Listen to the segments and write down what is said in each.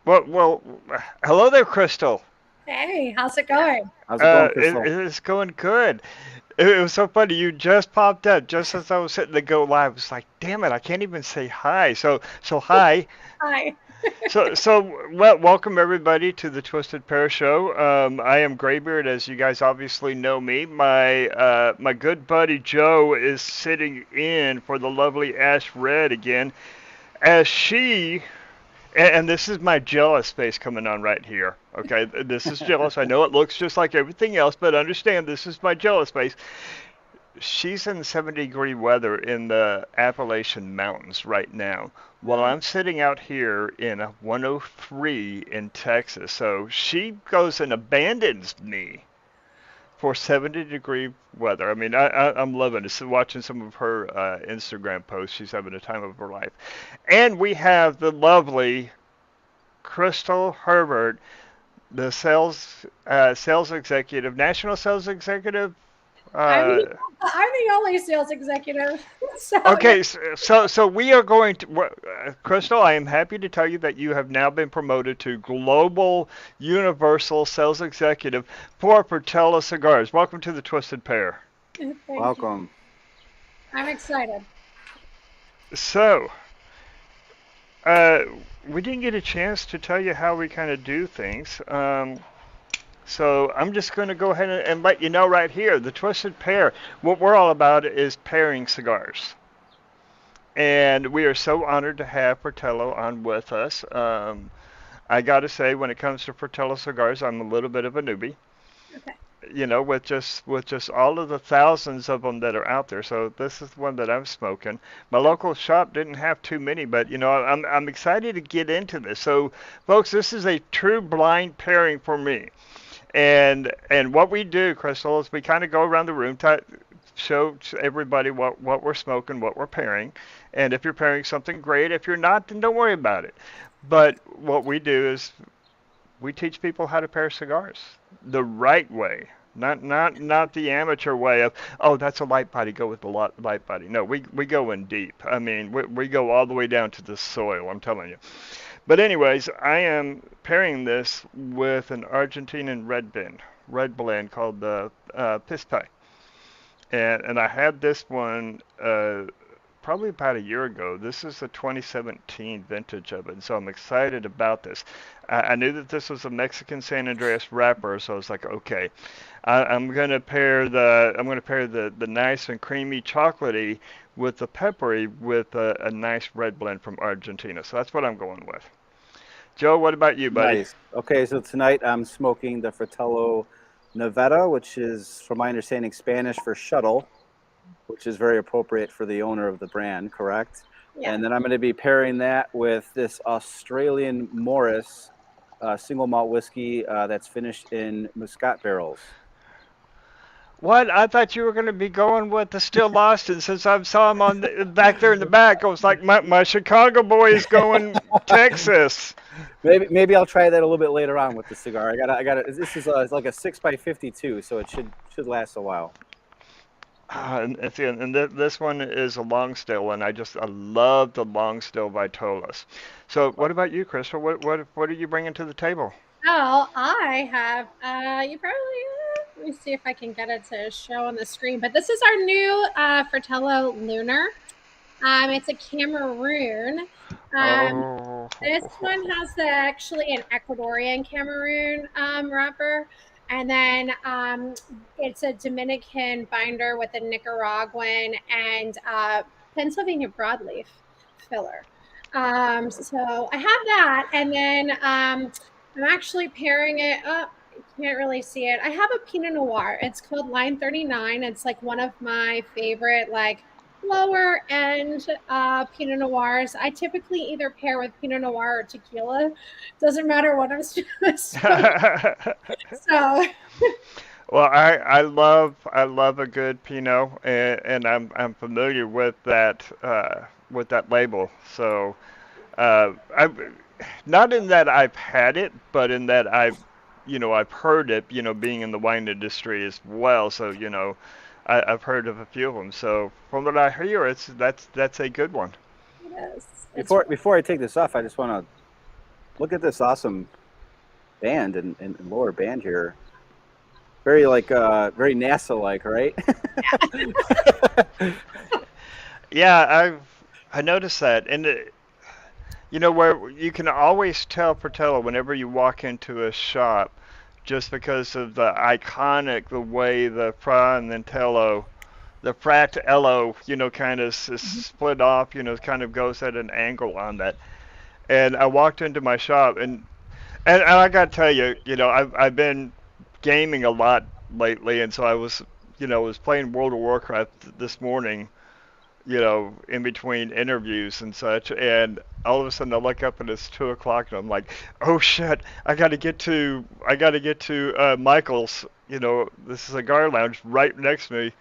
Well, hello there, Crystal. Hey, how's it going? How's it going, It Crystal? is going good. It was so funny. You just popped up just as I was hitting the go live. I was like, damn it, I can't even say hi. So hi. Hi. Welcome everybody to the Twisted Pair Show. I am Graybeard, as you guys obviously know me. My good buddy Joe is sitting in for the lovely Ash Red again, as she and this is my jealous face coming on right here. Okay, this is jealous. I know it looks just like everything else, but understand this is my jealous face. She's in 70-degree weather in the Appalachian Mountains right now, while Oh, I'm sitting out here in a 103 in Texas. So she goes and abandons me for 70-degree weather. I mean, I'm loving it. So watching some of her Instagram posts. She's having a time of her life. And we have the lovely Crystal Herbert, the sales executive, national sales executive. I'm Uh, the, I'm the only sales executive. So yeah. okay, so we are going to, Crystal. I am happy to tell you that you have now been promoted to global universal sales executive for Fratello Cigars. Welcome to the Twisted Pair. Thank you. Welcome. I'm excited. So, uh, we didn't get a chance to tell you how we kind of do things. So I'm just going to go ahead and let you know right here, the Twisted Pair. What we're all about is pairing cigars, and we are so honored to have Fratello on with us. I got to say, when it comes to Fratello cigars, I'm a little bit of a newbie. Okay. You know, with just all of the thousands of them that are out there. So this is one that I'm smoking. My local shop didn't have too many, but I'm excited to get into this. So, folks, this is a true blind pairing for me. And what we do, Crystal, is we kind of go around the room, show everybody what we're smoking, what we're pairing, and if you're pairing something, great. If you're not, then don't worry about it. But what we do is we teach people how to pair cigars the right way. Not the amateur way of, oh, that's a light body, go with the light body. No, we go in deep. I mean, we go all the way down to the soil, I'm telling you. But anyways, I am pairing this with an Argentinian red blend called the Pispe. And I had this one probably about a year ago. This is the 2017 vintage of it, and so I'm excited about this. I knew that this was a Mexican San Andreas wrapper, so I was like, okay, I'm gonna pair the nice and creamy chocolatey with the peppery with a nice red blend from Argentina. So that's what I'm going with. Joe, what about you, buddy? Nice. Okay, so tonight I'm smoking the Fratello Nevada, which is, from my understanding, Spanish for shuttle, which is very appropriate for the owner of the brand, correct? Yeah. And then I'm going to be pairing that with this Australian Morris single malt whiskey that's finished in Muscat barrels. What? I thought you were going to be going with the Still Lost, and since I saw him back there in the back, I was like, my Chicago boy is going Texas. Maybe I'll try that a little bit later on with the cigar. I got it. This is it's like a 6 by 52, so it should last a while. This one is a long still, and I love the long still Vitolas. So, what about you, Crystal? What are you bringing to the table? Oh, I have. You probably. Let me see if I can get it to show on the screen. But this is our new Fratello Lunar. It's a Cameroon. Um, Oh, This one has actually an Ecuadorian Cameroon wrapper, and then it's a Dominican binder with a Nicaraguan and Pennsylvania broadleaf filler. So I have that, and then I'm actually pairing it up. You can't really see it. I have a Pinot Noir. It's called Line 39. It's like one of my favorite, like lower end Pinot Noirs. I typically either pair with Pinot Noir or tequila. Doesn't matter what I'm smoking. So well, I love a good Pinot, and I'm familiar with that label. So, I not in that I've had it, but in that I've heard it, being in the wine industry as well. So, I've heard of a few of them. So from what I hear, that's a good one. it is. It's Before I take this off, I just want to Look at this awesome band and lower band here. Very like very NASA like, right? Yeah, I noticed that, and you know where you can always tell Portello whenever you walk into a shop, just because of the iconic the way the Fratello, kind of split off, kind of goes at an angle on that. And I walked into my shop, and I gotta tell you, I've been gaming a lot lately, and so I was playing World of Warcraft this morning, in between interviews and such, and all of a sudden I look up and it's 2 o'clock, and I'm like, oh shit, I gotta get to Michael's, this is a cigar lounge right next to me,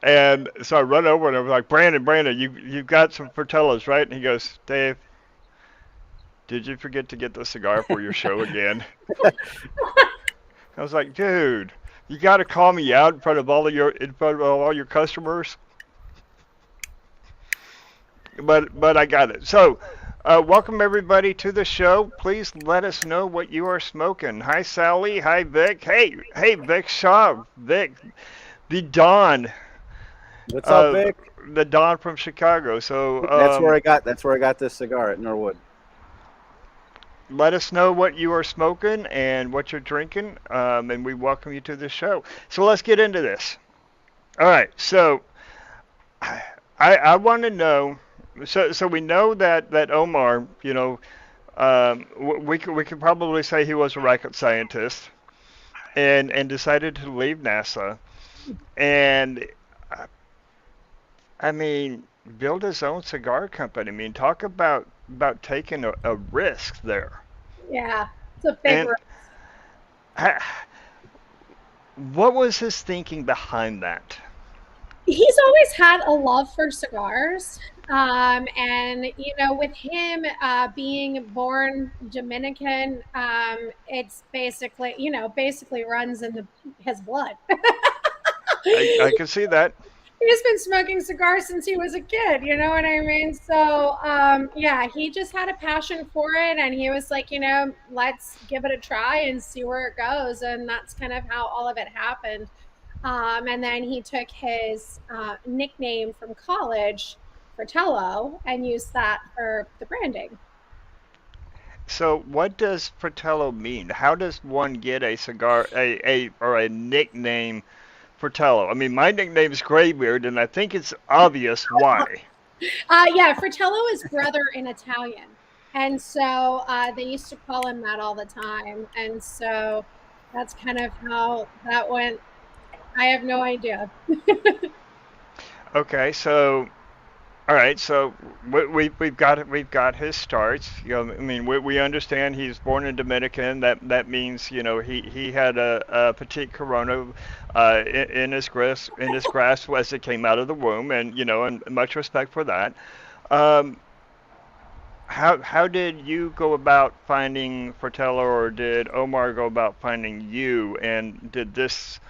and so I run over and I'm like, Brandon, you got some Fratellos, right? And he goes, Dave, did you forget to get the cigar for your show again? I was like, dude, you got to call me out in front of all your customers. But I got it. So, welcome everybody to the show. Please let us know what you are smoking. Hi Sally. Hi Vic. Hey Vic Shaw. Vic, the Don. What's up, Uh, Vic? the Don from Chicago. So, That's where I got this cigar at Norwood. let us know what you are smoking and what you're drinking, and we welcome you to the show. So let's get into this. All right. So I want to know. So we know that Omar, we could probably say he was a rocket scientist and decided to leave NASA and I mean build his own cigar company. I mean, talk about taking a risk there. Yeah, it's a big And room. ha- what was his thinking behind that? He's always had a love for cigars. And with him being born Dominican, it's basically runs in his blood. I can see that. He's been smoking cigars since he was a kid, you know what I mean? So, yeah, he just had a passion for it, and he was like, let's give it a try and see where it goes. And that's kind of how all of it happened. And then he took his nickname from college, Fratello, and used that for the branding. So what does Fratello mean? How does one get a cigar or a nickname Fratello? I mean, my nickname is Graybeard, and I think it's obvious why. Yeah, Fratello is brother in Italian. And so they used to call him that all the time. And so that's kind of how that went. I have no idea. Okay, so all right, so we've got his starts. I mean, we understand he's born in Dominican. That means he had a petite Corona in his grasp as it came out of the womb, and much respect for that. Um, how did you go about finding Fratello, or did Omar go about finding you, and did this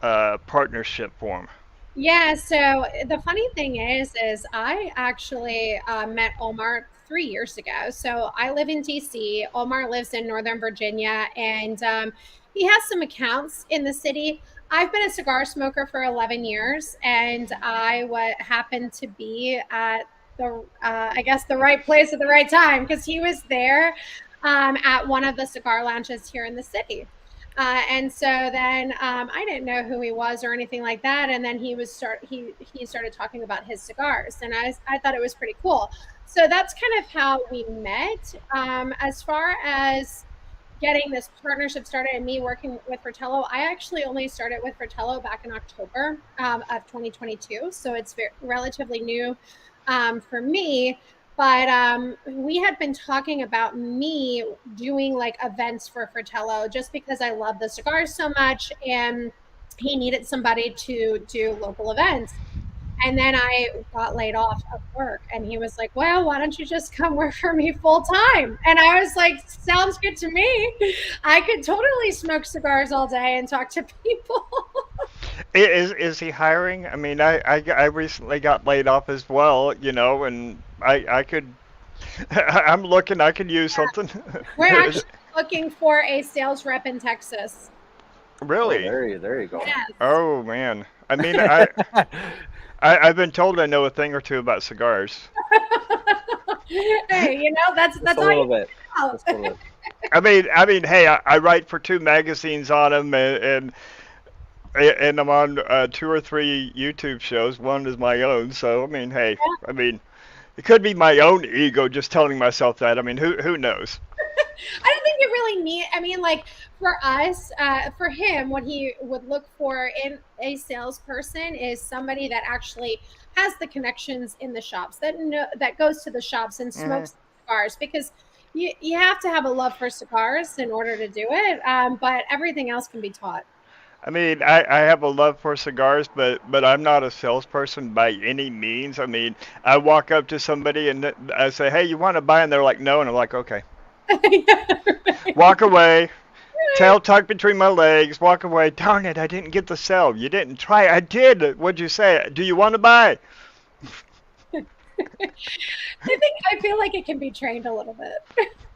partnership form? Yeah, so the funny thing is I actually met Omar 3 years ago. So I live in DC. Omar lives in Northern Virginia, and he has some accounts in the city. I've been a cigar smoker for 11 years, and I what happened to be at I guess, the right place at the right time because he was there at one of the cigar lounges here in the city. And so then I didn't know who he was or anything like that. And then he started talking about his cigars, and I thought it was pretty cool. So that's kind of how we met. As far as getting this partnership started and me working with Fratello, I actually only started with Fratello back in October of 2022. So it's relatively new for me. But we had been talking about me doing like events for Fratello just because I love the cigars so much, and he needed somebody to do local events. And then I got laid off of work, and he was like, well, why don't you just come work for me full time? And I was like, sounds good to me. I could totally smoke cigars all day and talk to people. Is he hiring? I mean, I recently got laid off as well, and I could I'm looking. I could use something. We're actually looking for a sales rep in Texas. Oh, Really? there you go. Yes. Oh man. I mean, I've been told I know a thing or two about cigars. Hey, Just that's a all you little bit. know. Just a little bit. I mean, hey, I write for two magazines on them, and I'm on two or three YouTube shows. One is my own, so I mean, hey, I mean, it could be my own ego just telling myself that. I mean, who knows? I don't think you really need. I mean, like for us, for him, what he would look for in a salesperson is somebody that actually has the connections in the shops, that goes to the shops and Hmm. smokes cigars, because you have to have a love for cigars in order to do it. But everything else can be taught. I mean, I have a love for cigars, but I'm not a salesperson by any means. I mean, I walk up to somebody and I say, "Hey, you want to buy?" And they're like, "No," and I'm like, "Okay." Yeah, Walk away, tail tucked between my legs, walk away. Darn it, I didn't get the sell. You didn't try. I did. What'd you say? Do you want to buy? I feel like it can be trained a little bit.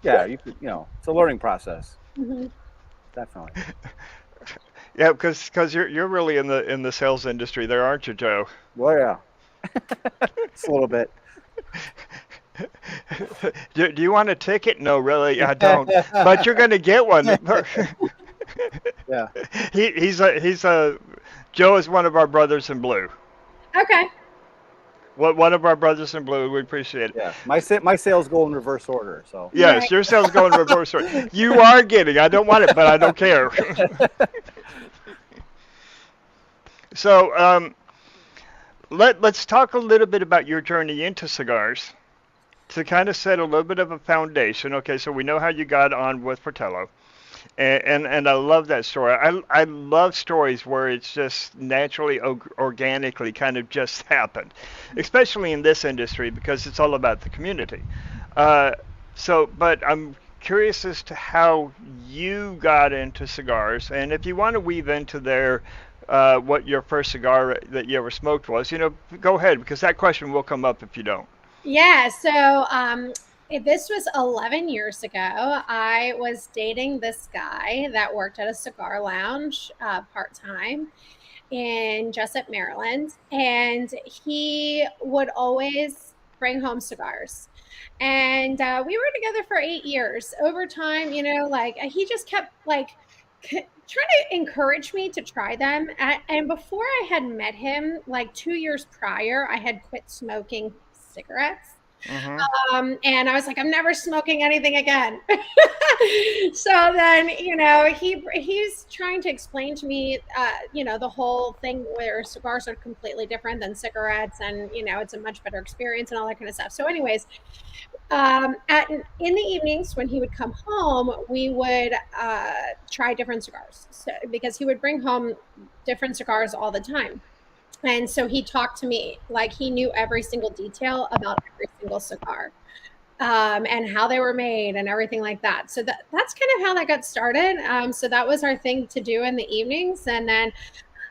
Yeah, it's a learning process. Mhm. Definitely. Yeah, because you're really in the sales industry there, aren't you, Joe? Well, yeah, just a little bit. Do you want a ticket? No, really, I don't. But you're gonna get one. Yeah. He's a Joe is one of our brothers in blue. Okay. One of our brothers in blue. We appreciate it. Yeah. My sales go in reverse order. So. Yes, Right. your sales go in reverse order. You are getting. I don't want it, but I don't care. So let's talk a little bit about your journey into cigars to kind of set a little bit of a foundation. Okay, so we know how you got on with Fratello. And I love that story. I love stories where it's just naturally, organically kind of just happened, especially in this industry because it's all about the community. Uh, but I'm curious as to how you got into cigars, and if you want to weave into there what your first cigar that you ever smoked was, go ahead because that question will come up if you don't. Yeah, so this was 11 years ago. I was dating this guy that worked at a cigar lounge part time in Jessup, Maryland, and he would always bring home cigars. And we were together for 8 years. Over time, like he just kept like trying to encourage me to try them. And before I had met him, like 2 years prior, I had quit smoking cigarettes. Mm-hmm. And I was like, I'm never smoking anything again. So then, he's trying to explain to me, the whole thing where cigars are completely different than cigarettes, and it's a much better experience and all that kind of stuff. So, anyways, in the evenings when he would come home, we would try different cigars. So, because he would bring home different cigars all the time. And so he talked to me like he knew every single detail about every single cigar, and how they were made and everything like that. So that's kind of how that got started. So that was our thing to do in the evenings. And then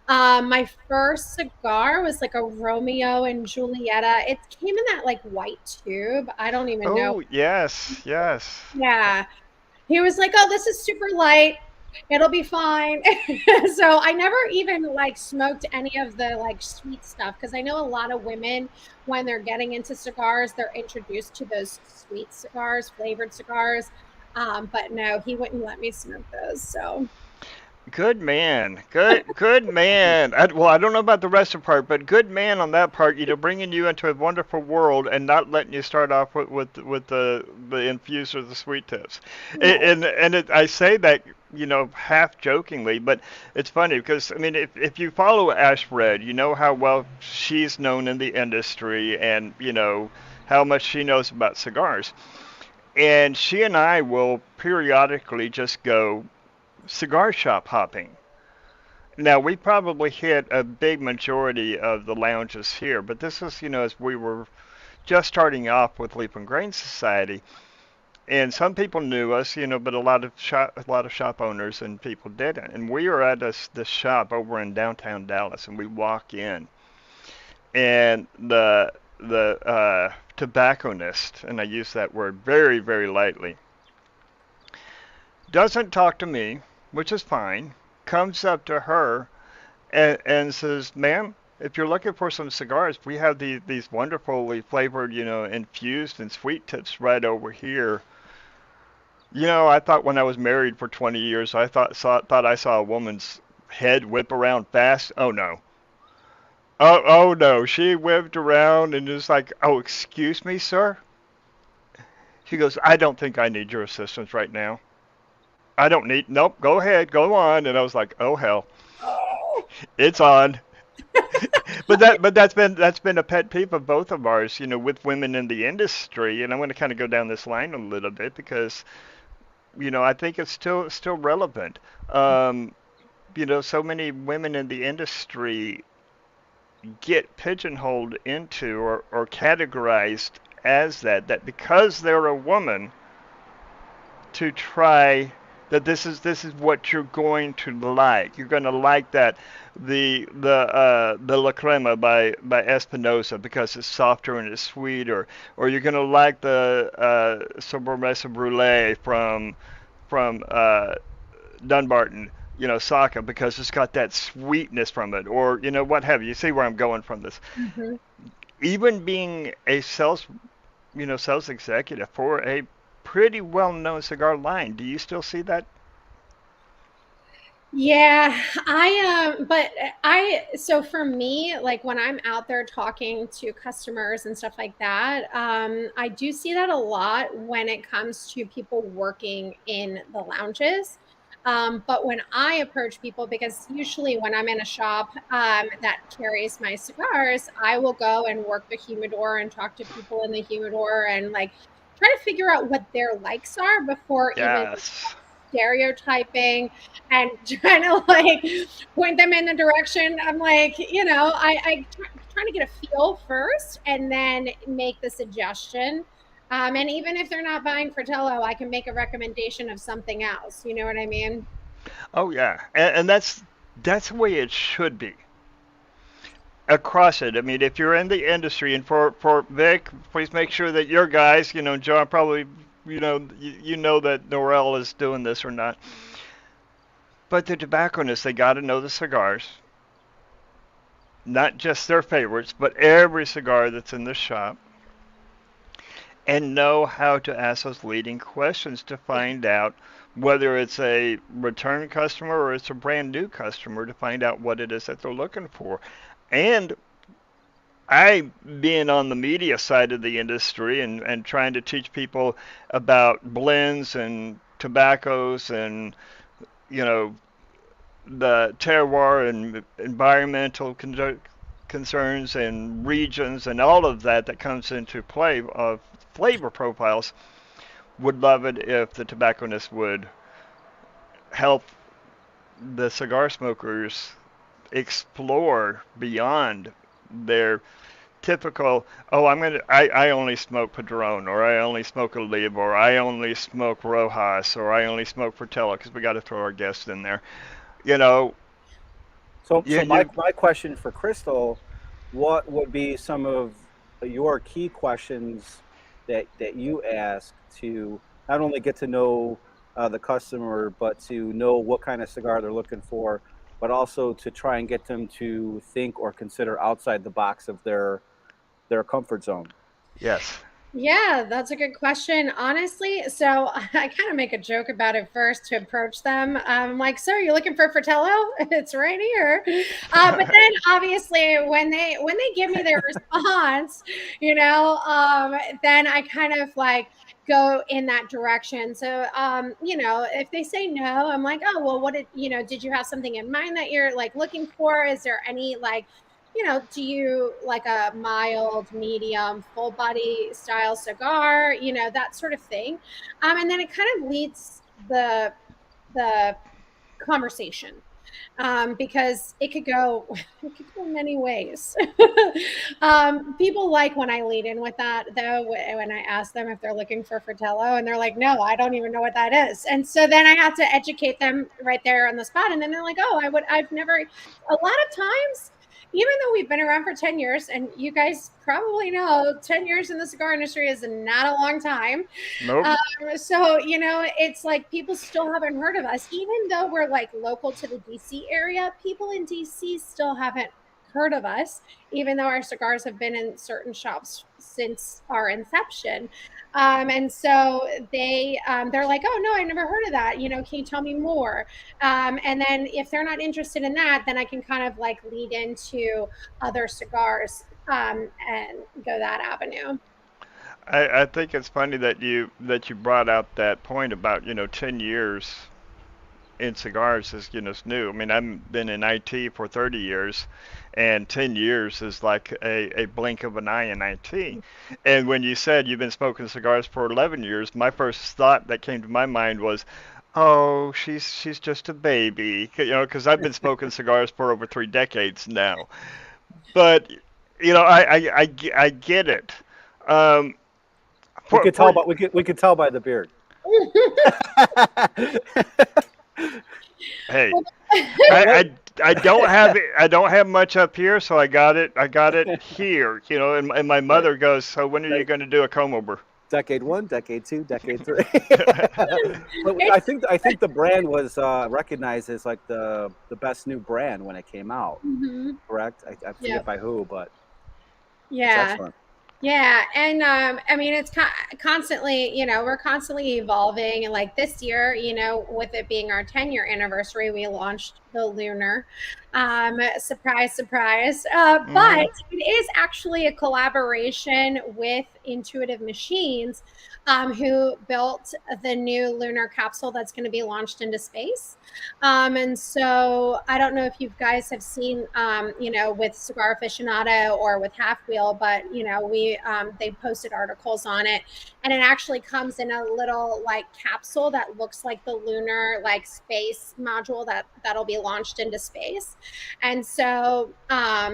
my first cigar was like a Romeo and Julieta. It came in that like white tube. I don't even know. Oh yes, yes. Yeah. He was like, "Oh, this is super light. It'll be fine." So I never even like smoked any of the like sweet stuff, because I know a lot of women, when they're getting into cigars, they're introduced to those sweet cigars, flavored cigars. But no, he wouldn't let me smoke those. So Good man. Good man. Well, I don't know about the rest of the part, but good man on that part. Bringing you into a wonderful world and not letting you start off with the infused or the sweet tips. yeah, I say that half jokingly, but it's funny because I mean if you follow Ash Red, you know how well she's known in the industry and how much she knows about cigars. And she and I will periodically just go cigar shop hopping. Now, we probably hit a big majority of the lounges here, but this is, as we were just starting off with Leap and Grain Society, and some people knew us, but a lot of shop owners and people didn't. And we were at this shop over in downtown Dallas, and we walk in, and the tobacconist, and I use that word very, very lightly, doesn't talk to me, which is fine, comes up to her and says, "Ma'am, if you're looking for some cigars, we have these wonderfully flavored, infused and sweet tips right over here." I thought when I was married for 20 years, thought I saw a woman's head whip around fast. Oh no. Oh no. She whipped around and just like, "Oh, excuse me, sir." She goes, "I don't think I need your assistance right now. I don't need. Nope. Go ahead. Go on." And I was like, "Oh hell, Oh, it's on." But that's been a pet peeve of both of ours, with women in the industry. And I'm going to kind of go down this line a little bit because I think it's still relevant. Um, so many women in the industry get pigeonholed into or categorized as that because they're a woman to try that this is what you're going to like. You're going to like that the La Crema by Espinosa because it's softer and it's sweeter, or you're going to like the Sobremesa Brulee from Dunbarton, Saka because it's got that sweetness from it, or what have you. You see where I'm going from this? mhm. Even being a sales executive for a pretty well-known cigar line, do you still see that? Yeah, but so for me, like when I'm out there talking to customers and stuff like that, I do see that a lot when it comes to people working in the lounges. But when I approach people, because usually when I'm in a shop that carries my cigars, I will go and work the humidor and talk to people in the humidor and like try to figure out what their likes are before even Yes. stereotyping and trying to like point them in the direction. I'm like, trying to get a feel first and then make the suggestion. And even if they're not buying Fratello, I can make a recommendation of something else. You know what I mean? Oh yeah, and that's the way it should be across it. I mean, if you're in the industry, and for Vic, please make sure that your guys, John probably, you know that Norel is doing this or not. But the tobacconists, they got to know the cigars, not just their favorites, but every cigar that's in the shop, and know how to ask those leading questions to find out whether it's a return customer or it's a brand new customer to find out what it is that they're looking for. And I, being on the media side of the industry and trying to teach people about blends and tobaccos and, you know, the terroir and environmental concerns and regions and all of that comes into play of flavor profiles, would love it if the tobacconists would help the cigar smokers explore beyond their typical, oh, I only smoke Padron, or I only smoke Oliva, or I only smoke Rojas, or I only smoke Fratello, because we got to throw our guests in there. You know, So you, my question for Crystal, what would be some of your key questions that you ask to not only get to know the customer, but to know what kind of cigar they're looking for, but also to try and get them to think or consider outside the box of their comfort zone. yes. Yeah, that's a good question. Honestly, so I kind of make a joke about it first to approach them. I'm like, "Sir, you looking for Fratello? It's right here." But then obviously when they give me their response, then I kind of like go in that direction. So if they say no, I'm like, "Oh, well, did you have something in mind that you're like looking for? Is there any like do you like a mild, medium, full body style cigar, that sort of thing. And then it kind of leads the conversation because it could go many ways. People like when I lead in with that though, when I ask them if they're looking for Fratello, and they're like, "No, I don't even know what that is." And so then I have to educate them right there on the spot, and then they're like, "Oh, I've never." A lot of times even though we've been around for 10 years, and you guys probably know 10 years in the cigar industry is not a long time. Nope. So, it's like people still haven't heard of us, even though we're like local to the DC area. People in DC still haven't heard of us, even though our cigars have been in certain shops since our inception. And so they're like, oh no, I never heard of that. Can you tell me more? And then if they're not interested in that, then I can kind of like lead into other cigars and go that avenue. I think it's funny that you brought out that point about 10 years in cigars is new. I mean, I've been in IT for 30 years, and 10 years is like a blink of an eye in IT. And when you said you've been smoking cigars for 11 years, my first thought that came to my mind was, oh, she's just a baby, because I've been smoking cigars for over 3 decades now. But I get it. Um, We for could tell for by we could tell by the beard. hey, I don't have much up here, so I got it here, and my mother goes, so when are you Right. going to do a comb over? Decade one, decade two, decade three. But I It's think the brand was recognized as like the best new brand when it came out. mhm. Correct? I forget Yep. by who, but it's Yeah. excellent. Yeah, and I mean, it's constantly, we're constantly evolving. And like this year, with it being our 10-year anniversary, we launched the Lunar. Surprise, surprise. But Hmm. it is actually a collaboration with Intuitive Machines, who built the new lunar capsule that's going to be launched into space. And so I don't know if you guys have seen, with Cigar Aficionado or with Half Wheel, but they posted articles on it, and it actually comes in a little like capsule that looks like the lunar like space module that'll be launched into space. And so,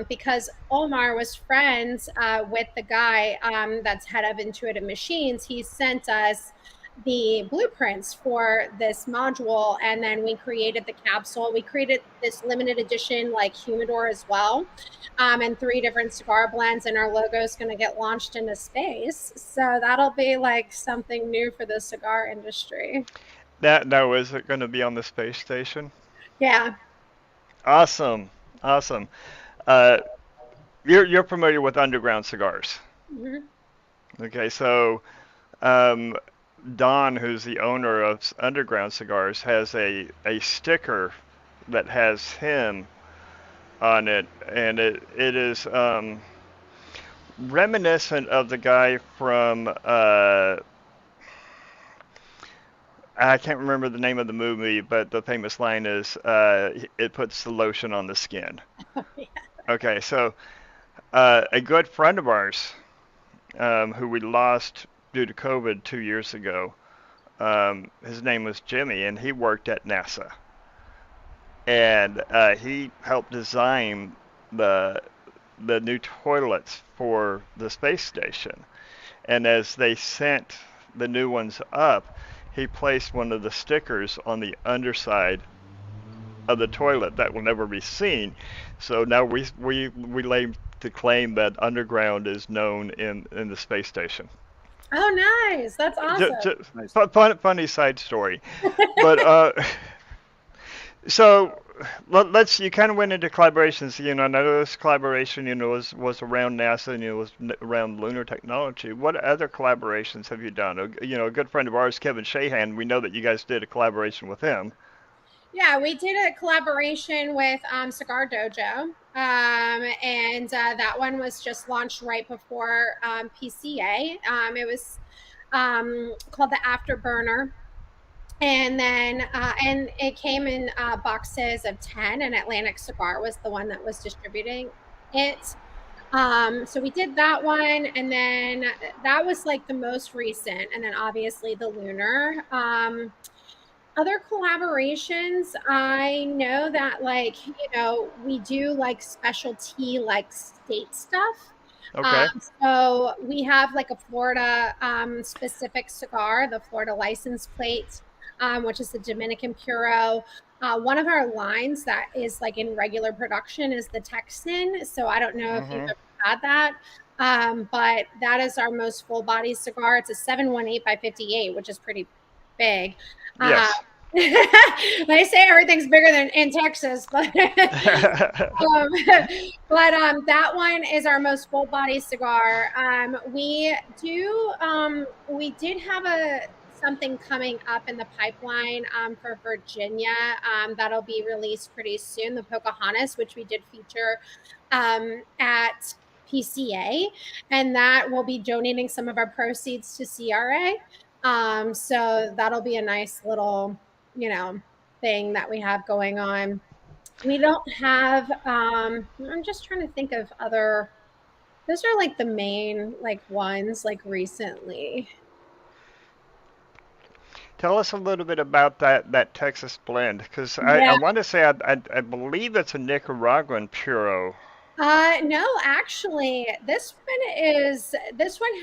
because Omar was friends with the guy that's head of Intuitive Machines, he sent us the blueprints for this module, and then we created the capsule. We created this limited edition like humidor as well, and 3 different cigar blends, and our logo is going to get launched into space, so that'll be like something new for the cigar industry. That now is it going to be on the space station? Yeah. Awesome, awesome. Uh, you're familiar with underground cigars, Mhm. okay? So um, Don, who's the owner of Underground Cigars, has a sticker that has him on it, and it is reminiscent of the guy from I can't remember the name of the movie, but the famous line is it puts the lotion on the skin. Okay, so a good friend of ours who we lost due to COVID 2 years ago, his name was Jimmy, and he worked at NASA, and he helped design the the new toilets for the space station. And as they sent the new ones up, he placed one of the stickers on the underside of the toilet that will never be seen. So now we lay to claim that underground is known in the space station. Oh, nice. That's Just, awesome. just Nice. funny side story, but so let's you kind of went into collaborations. I know this collaboration was around NASA and was around lunar technology. What other collaborations have you done? A good friend of ours, Kevin Shahan. We know that you guys did a collaboration with him. Yeah, we did a collaboration with Cigar Dojo, and that one was just launched right before PCA. It was called the Afterburner, and then and it came in boxes of 10, and Atlantic Cigar was the one that was distributing it. So we did that one, and then that was like the most recent, and then obviously the Lunar. Other collaborations, I know that like, we do like specialty like state stuff. Okay. So we have like a Florida specific cigar, the Florida license plate. which is the Dominican Puro. One of our lines that is like in regular production is the Texan. So I don't know if you've ever had that. But that is our most full body cigar. It's a 718 by 58, which is pretty big. Yes. They say everything's bigger than in Texas, but that one is our most full body cigar. We did have something coming up in the pipeline for Virginia that'll be released pretty soon, the Pocahontas, which we did feature at PCA, and that will be donating some of our proceeds to CRA. So that'll be a nice little, thing that we have going on. We don't have, I'm just trying to think of other, those are like the main like ones like recently. Tell us a little bit about that Texas blend, because I Yeah. want to say I believe it's a Nicaraguan Puro. No, actually, this one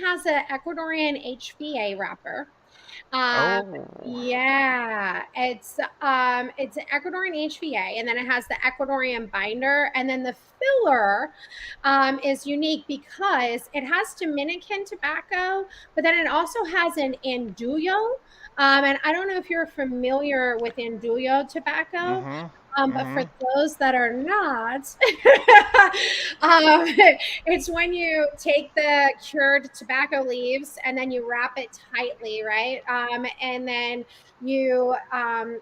has an Ecuadorian HVA wrapper. Um, Oh. yeah, it's an Ecuadorian HVA, and then it has the Ecuadorian binder, and then the filler is unique because it has Dominican tobacco, but then it also has an Andullo. And I don't know if you're familiar with Andullo tobacco. Mhm. But for Mhm. those that are not, it's when you take the cured tobacco leaves and then you wrap it tightly, right? And then you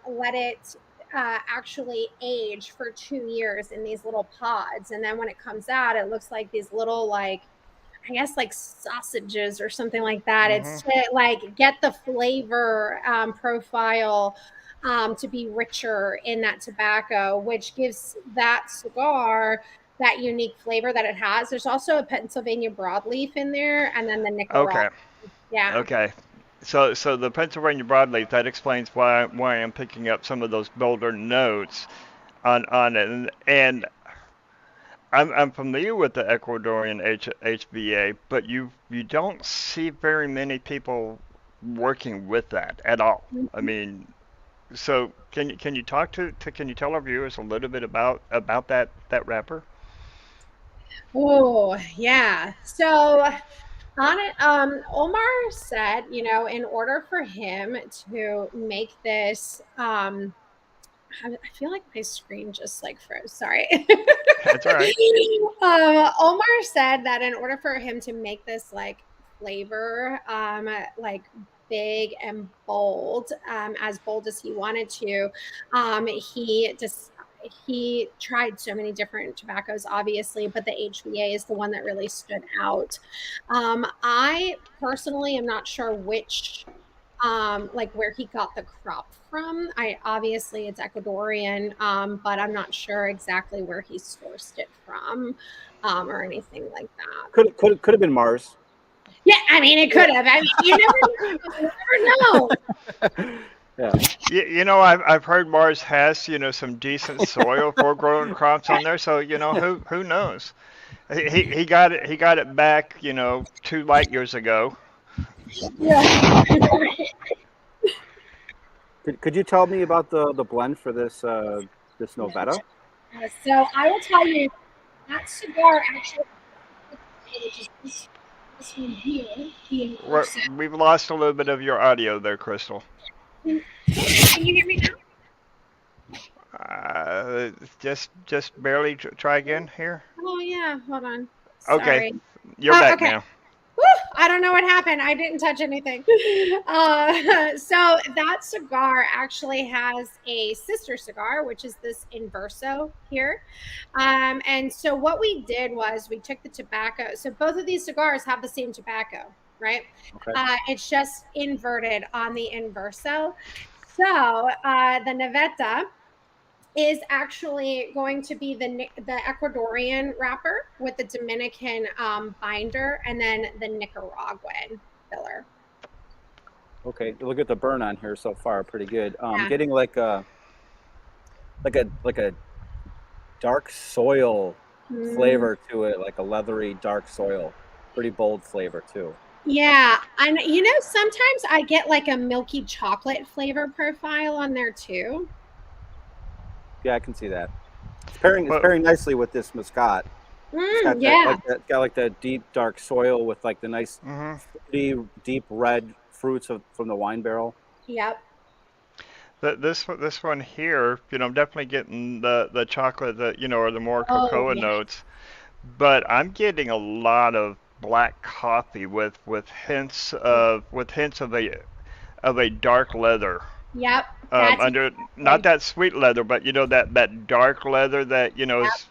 let it actually age for 2 years in these little pods. And then when it comes out, it looks like these little, like, I guess like sausages or something like that. It's Mhm. to like get the flavor profile to be richer in that tobacco, which gives that cigar that unique flavor that it has. There's also a Pennsylvania broadleaf in there, and then the Nicaraguan. Okay. Yeah. Okay. So the Pennsylvania broadleaf, that explains why I'm picking up some of those bolder notes on it, and I'm familiar with the Ecuadorian HBA, but you don't see very many people working with that at all. I mean, so can you talk to can you tell our viewers a little bit about that wrapper? Oh, yeah. So on it, Omar said, in order for him to make this, I feel like my screen just like froze. Sorry. That's all right. Omar said that in order for him to make this like flavor, like big and bold, as bold as he wanted to, he tried so many different tobaccos, obviously, but the HVA is the one that really stood out. I personally am not sure which like where he got the crop from. I obviously it's Ecuadorian, but I'm not sure exactly where he sourced it from, or anything like that. Could have been Mars. Yeah, I mean it could have. I mean, you never know. Yeah. I've heard Mars has some decent soil for growing crops on there, so who knows? He got it back 2 light years ago. Yeah. Could you tell me about the blend for this Novetta? So I will tell you that cigar actually, which is this one here, the Inversa. We've lost a little bit of your audio there, Crystal. Can you hear me now? Just barely try again here. Oh yeah, hold on. Okay, Sorry. you're back Okay. now. Woo, I don't know what happened. I didn't touch anything. So that cigar actually has a sister cigar, which is this Inverso here. And so what we did was we took the tobacco. So both of these cigars have the same tobacco, right? Okay. It's just inverted on the Inverso. So the Navetta is actually going to be the Ecuadorian wrapper with the Dominican binder, and then the Nicaraguan filler. Okay. Look at the burn on here so far. Pretty good. Yeah. Getting like a dark soil flavor to it, like a leathery dark soil. Pretty bold flavor too. Yeah, and sometimes I get like a milky chocolate flavor profile on there too. Yeah, I can see that. It's Well, pairing nicely with this Muscat. It's got that Yeah. deep dark soil with like the nice hmm fruity deep red fruits from the wine barrel. Yep. this one here, I'm definitely getting the chocolate that or the more Oh, cocoa yeah. notes, but I'm getting a lot of black coffee with hints of a dark leather. Yep. That's Under not exactly. that sweet leather, but that dark leather that is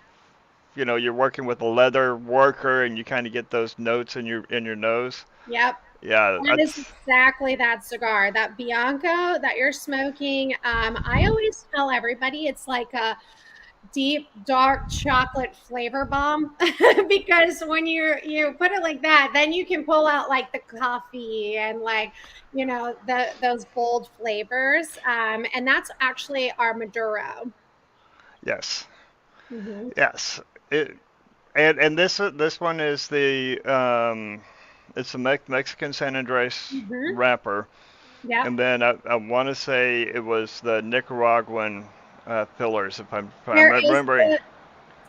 you're working with a leather worker and you kind of get those notes in your nose. Yep. Yeah, That is that's exactly that cigar. That Bianco that you're smoking. I always tell everybody it's like a deep dark chocolate flavor bomb because when you put it like that, then you can pull out like the coffee and like the those bold flavors. And that's actually our Maduro. yes, Hmm. yes. It, and this one is the it's a Mexican San Andres Hmm. wrapper, Yep. and then I want to say it was the Nicaraguan fillers if I'm There is remembering. the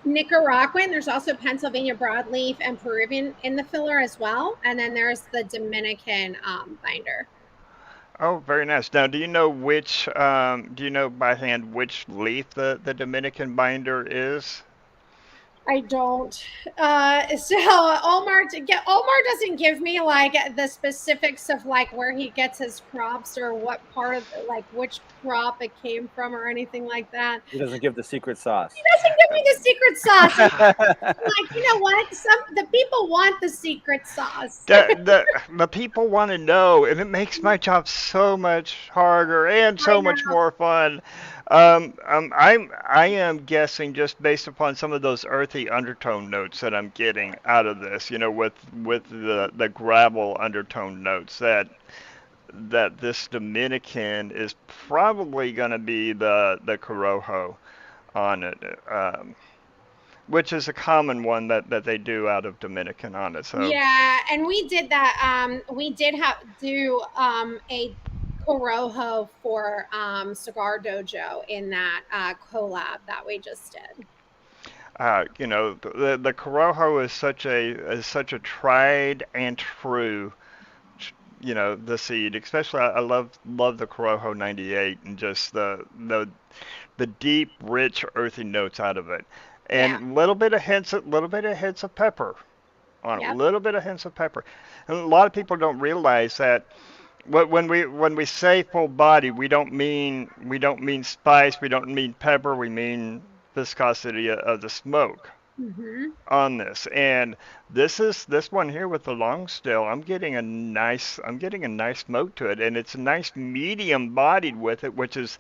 Nicaraguan. There's also Pennsylvania broadleaf and Peruvian in the filler as well. And then there's the Dominican binder. Oh, very nice. Now, do you know by hand which leaf the Dominican binder is? I don't. So Omar doesn't give me like the specifics of like where he gets his crops or what part of like which crop it came from or anything like that. He doesn't give the secret sauce. He doesn't give me the secret sauce. And I'm like, you know what? The people want the secret sauce. The people want to know, and it makes my job so much harder and I so much know. more fun. I am guessing just based upon some of those earthy undertone notes that I'm getting out of this, with the gravel undertone notes that this Dominican is probably going to be the Corojo on it, which is a common one that they do out of Dominican on it. So Yeah, and we did that. We did have do a Corojo for Cigar Dojo in that collab that we just did. the Corojo is such a tried and true, the seed. Especially I love the Corojo 98 and just the deep, rich, earthy notes out of it, Yeah. and little bit of hints of pepper on it, Yep. little bit of hints of pepper. And a lot of people don't realize that when we say full body, we don't mean spice, we don't mean pepper, we mean viscosity of the smoke Hmm. on this. And this one here with the long still, I'm getting a nice smoke to it, and it's a nice medium bodied with it, which is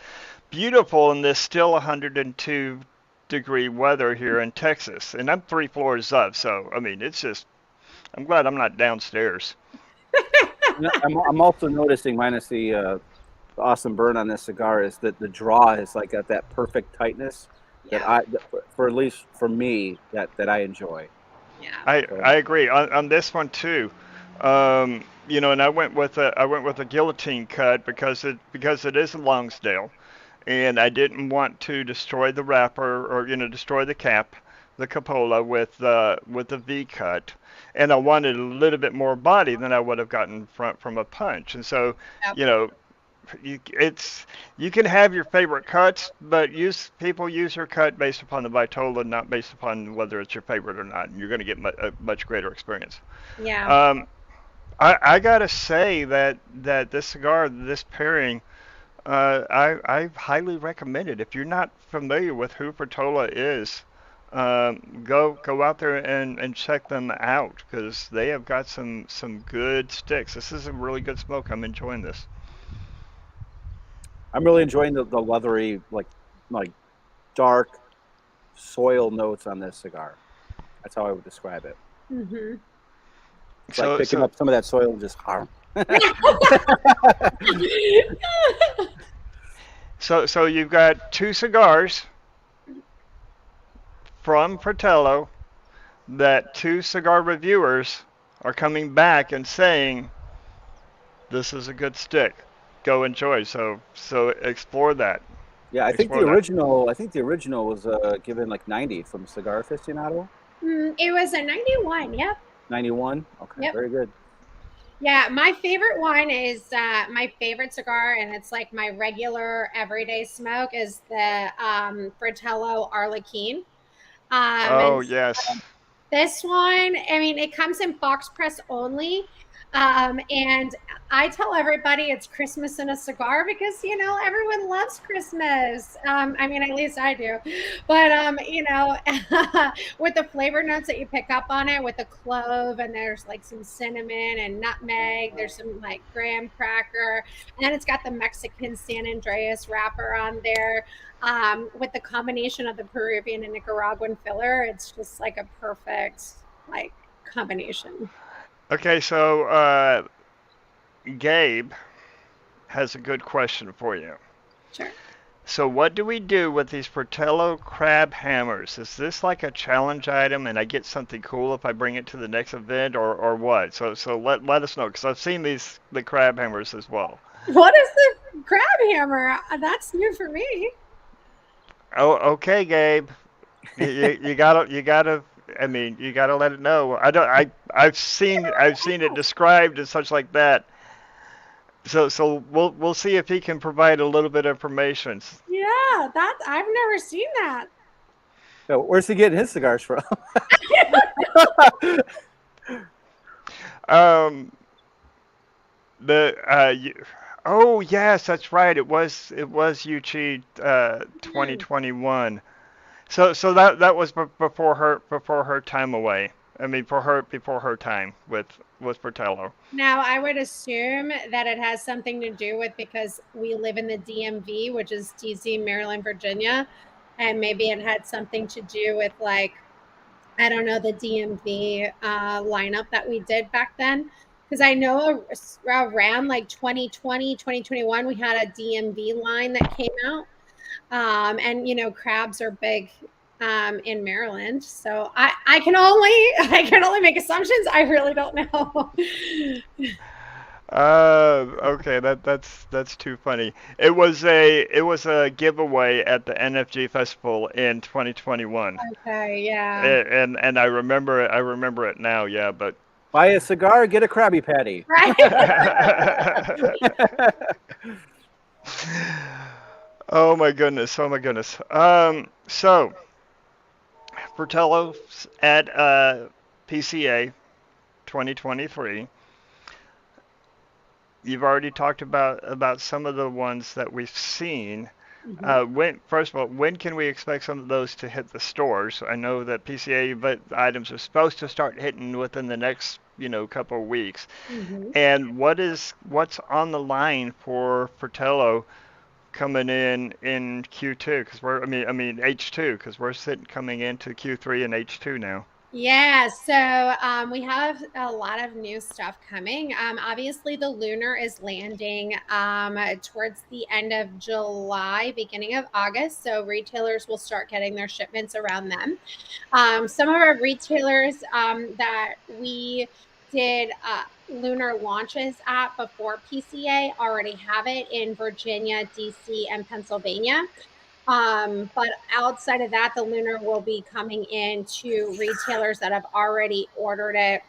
beautiful in this still 102-degree weather here in Texas. And I'm 3 floors up, so I mean it's just I'm glad I'm not downstairs. I'm also noticing, minus the awesome burn on this cigar, is that the draw is like at that perfect tightness Yeah. for at least for me, that I enjoy. Yeah. So I agree on this one too. And I went with a guillotine cut because it is a Longsdale, and I didn't want to destroy the wrapper or destroy the cap, the cupola with the V cut, and I wanted a little bit more body than I would have gotten from a punch, and so Yep. you know it's you can have your favorite cuts, but people use your cut based upon the Vitola, not based upon whether it's your favorite or not, and you're going to get a much greater experience. Yeah. Um, I gotta say that this cigar, this pairing, I highly recommend it. If you're not familiar with who Fratello is, go out there and check them out because they have got some good sticks. This is a really good smoke. I'm enjoying this. I'm really enjoying the leathery, like dark soil notes on this cigar. That's how I would describe it. Hmm. It's like So picking so up some of that soil and just harm. so you've got two cigars from Fratello that two cigar reviewers are coming back and saying, "This is a good stick. Go enjoy." So explore that. Yeah, I think the Explore that. original. I think the original was given like 90 from Cigar Aficionado. It was a 91. Yep. 91. Okay, Yep. very good. Yeah, my favorite one is my favorite cigar, and it's like my regular everyday smoke is the Fratello Arlequin. Oh And yes. this one, I mean, it comes in box press only. And I tell everybody it's Christmas in a cigar because, everyone loves Christmas. I mean, at least I do. But, with the flavor notes that you pick up on it with the clove, and there's like some cinnamon and nutmeg, there's some like graham cracker, and then it's got the Mexican San Andreas wrapper on there. With the combination of the Peruvian and Nicaraguan filler, it's just like a perfect like combination. Okay, so Gabe has a good question for you. Sure. So what do we do with these Fratello crab hammers? Is this like a challenge item and I get something cool if I bring it to the next event or what? So let us know because I've seen the crab hammers as well. What is the crab hammer? That's new for me. Oh, okay, Gabe. You gotta. I mean, you gotta let it know. I don't. I've seen it described and such like that. So we'll see if he can provide a little bit of information. Yeah, that I've never seen that. So where's he getting his cigars from? Um, the oh yes, that's right. It was Uchi 2021. So that was before her time away. I mean, before her time with Fratello. Now, I would assume that it has something to do with because we live in the DMV, which is DC, Maryland, Virginia, and maybe it had something to do with like I don't know the DMV lineup that we did back then. Because I know around like 2020, 2021, we had a DMV line that came out. And crabs are big in Maryland. So I can only I can only make assumptions. I really don't know. Okay, that's too funny. It was a giveaway at the NFG festival in 2021. Okay, yeah. And I remember it now, yeah, but Buy a cigar, get a Krabby Patty. Right. oh my goodness, oh my goodness. So Fratello's at PCA 2023. You've already talked about some of the ones that we've seen. Mhm. When first of all, when can we expect some of those to hit the stores? I know that PCA items are supposed to start hitting within the next couple of weeks. Mhm. And what's on the line for Fratello coming in Q2? Because I mean H2 because we're sitting coming into Q3 and H2 now. Yeah, so we have a lot of new stuff coming. Obviously, the Lunar is landing towards the end of July, beginning of August. So retailers will start getting their shipments around them. Some of our retailers that we did Lunar launches at before PCA already have it in Virginia, DC, and Pennsylvania. But outside of that, the Lunar will be coming in to retailers that have already ordered it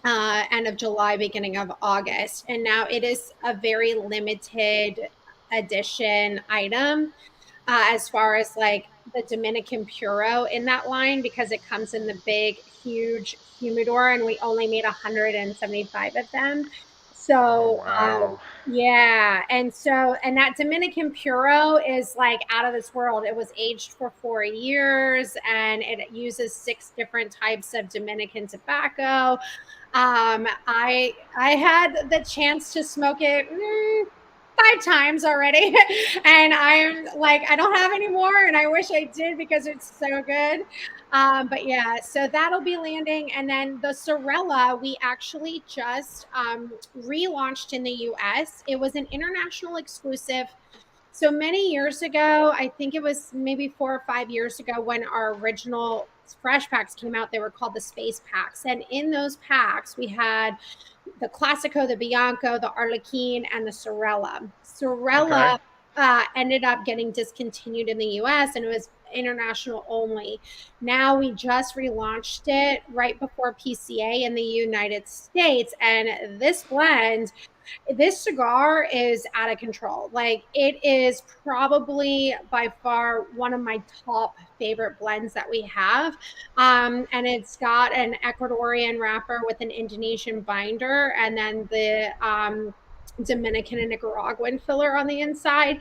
end of July, beginning of August. And now it is a very limited edition item as far as like the Dominican Puro in that line because it comes in the big, huge humidor and we only made 175 of them. Oh So, wow. yeah. And that Dominican Puro is like out of this world. It was aged for 4 years and it uses 6 different types of Dominican tobacco. I had the chance to smoke it 5 times already, and I'm like, I don't have any more, and I wish I did because it's so good. But yeah, so that'll be landing, and then the Sorella we actually just relaunched in the U.S. It was an international exclusive. So many years ago, I think it was maybe 4 or 5 years ago when our original fresh packs came out. They were called the space packs, and in those packs we had the Classico, the Bianco, the Arlequin, and the Sorella. Okay. Sorella ended up getting discontinued in the US and it was international only. Now we just relaunched it right before PCA in the United States. And this cigar is out of control. Like it is probably by far one of my top favorite blends that we have. And it's got an Ecuadorian wrapper with an Indonesian binder, and then the Dominican and Nicaraguan filler on the inside.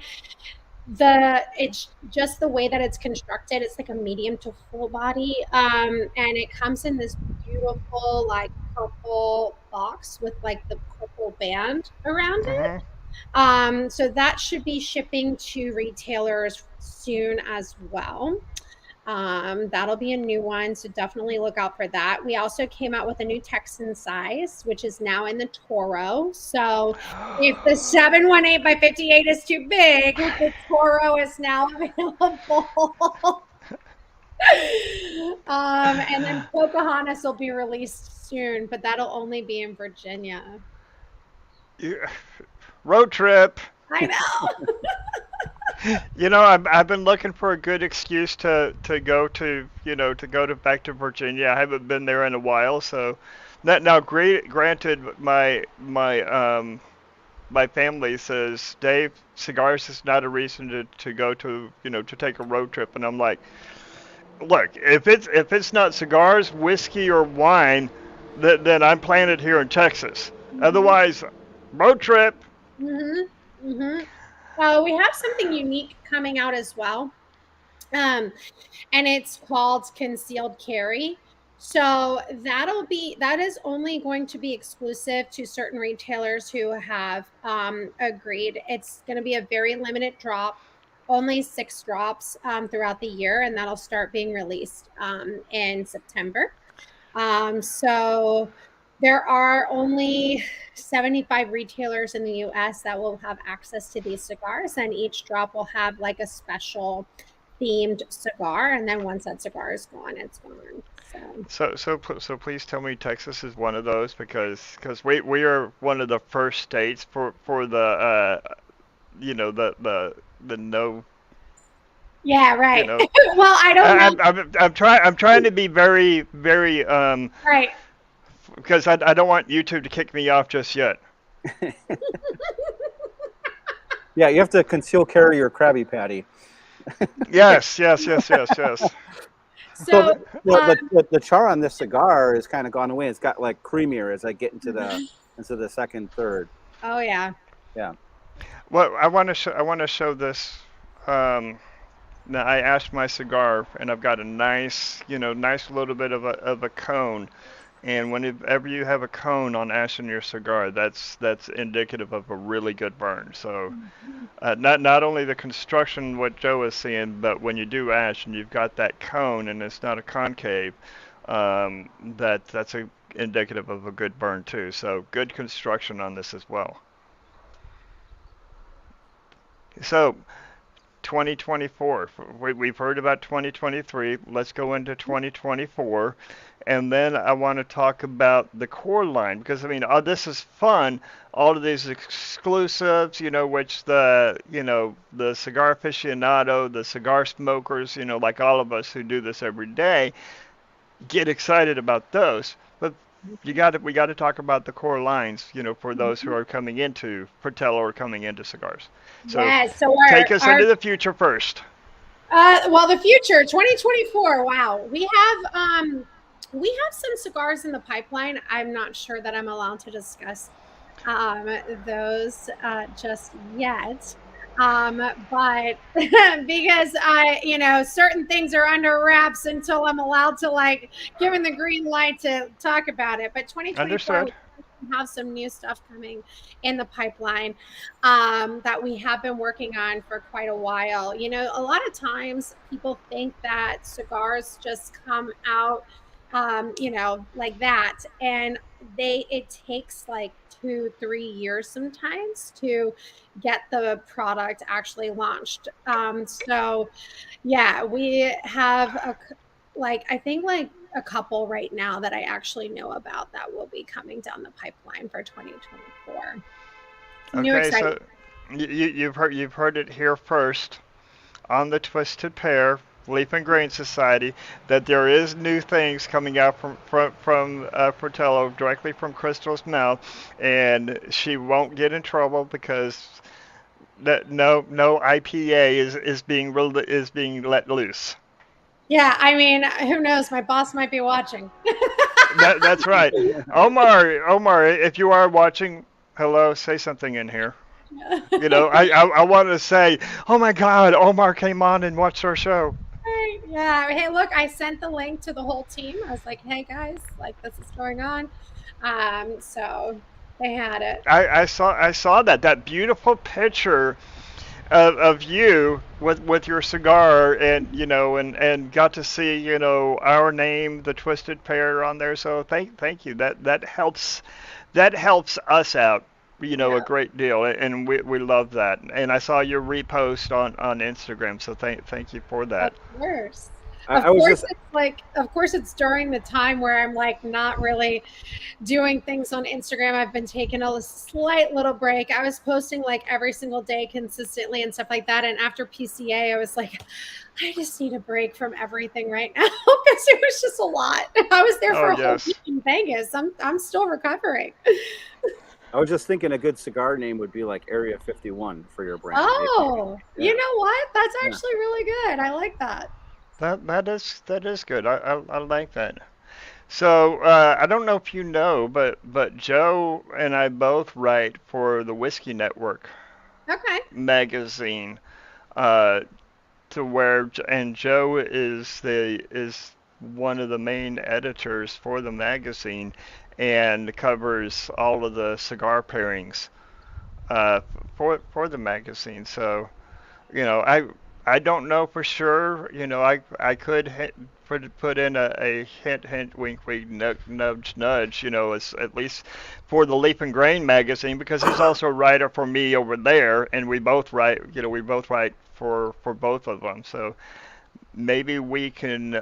It's just the way that it's constructed. It's like a medium to full body, and it comes in this beautiful like purple box with like the purple band around it. Mhm. So that should be shipping to retailers soon as well. That'll be a new one, so definitely look out for that. We also came out with a new Texan size, which is now in the Toro. So if the 718 by 58 is too big, the Toro is now available. And then Pocahontas will be released soon, but that'll only be in Virginia. You- Road trip. I know. I've been looking for a good excuse to go to, to go to back to Virginia. I haven't been there in a while, so now granted, my family says, Dave, cigars is not a reason to go to, to take a road trip, and I'm like, look, if it's not cigars, whiskey, or wine, then I'm planted here in Texas. Mm-hmm. Otherwise, road trip. Mm-hmm. Mm-hmm. We have something unique coming out as well. Um, and it's called concealed carry. So that is only going to be exclusive to certain retailers who have agreed. It's going to be a very limited drop, only 6 drops throughout the year, and that'll start being released in September. So there are only 75 retailers in the US that will have access to these cigars, and each drop will have like a special themed cigar. And then once that cigar is gone, it's gone. So, So please tell me Texas is one of those, because we are one of the first states for the the no, yeah, you right. know Well, I don't know. I'm trying to be very very Right. because I don't want YouTube to kick me off just yet. Yeah, you have to conceal carry your Krabby Patty. Yes, yes, yes, yes, yes. So So, the char on this cigar is kind of gone away. It's got like creamier as I get mhm. into the second, third. Oh yeah. Yeah. Well, I want to show this. Um, Now I asked my cigar, and I've got a nice, nice little bit of a cone. And whenever you have a cone on ash in your cigar, that's indicative of a really good burn. So Mhm. not only the construction, what Joe was seeing, but when you do ash and you've got that cone and it's not a concave, that's a indicative of a good burn too. So good construction on this as well. So 2024. We've heard about 2023. Let's go into 2024. And then I want to talk about the core line because, I mean, this is fun. All of these exclusives, which the cigar aficionado, the cigar smokers, like all of us who do this every day, get excited about those. But we got to talk about the core lines, for those who Mhm. are coming into Fratello or coming into cigars. So Yes. So take us our into the future first. well, the future 2024. Wow, we have some cigars in the pipeline. I'm not sure that I'm allowed to discuss um, those just yet. But because certain things are under wraps until I'm allowed to like given the green light to talk about it. But 2024, we Understood. have some new stuff coming in the pipeline that we have been working on for quite a while. A lot of times people think that cigars just come out like that, and it takes like 2-3 years sometimes to get the product actually launched. So yeah, we have like I think like a couple right now that I actually know about that will be coming down the pipeline for 2024. New Okay, exciting. so you've heard it here first on the Twisted Pear Leaf and Grain Society that there is new things coming out from Fratello directly from Crystal's mouth, and she won't get in trouble because that no IPA is being let loose. Yeah, I mean, who knows? My boss might be watching. That's right. Omar, if you are watching, hello, say something in here. You know, I want to say, oh my God, Omar came on and watched our show. Right. Yeah. Hey, look, I sent the link to the whole team. I was like, hey guys, like this is going on. So they had it. I saw that beautiful picture of you with your cigar, and and got to see our name, the Twisted Pair, on there. So thank you. That helps us out, Yeah, a great deal, and we love that. And I saw your repost on Instagram, so thank you for of that. course. I was just Of course, it's during the time where I'm like not really doing things on Instagram. I've been taking a slight little break. I was posting like every single day consistently and stuff like that. And after PCA, I was like, I just need a break from everything right now because it was just a lot. I was there Oh for a whole yes. week in Vegas. I'm still recovering. I was just thinking a good cigar name would be like Area 51 for your brand. Maybe. Oh, you Yeah. know what? That's Yeah. actually really good. I like that. That is good. I like that. So I don't know if you know, but Joe and I both write for the Whiskey Network Okay. magazine. Uh, to where and Joe is one of the main editors for the magazine, and covers all of the cigar pairings uh, for the magazine. So I don't know for sure. I could put in a hint, hint, wink, wink, nudge, nudge. As at least for the Leaf and Grain magazine, because he's also a writer for me over there, and we both write. We both write for both of them. So maybe we can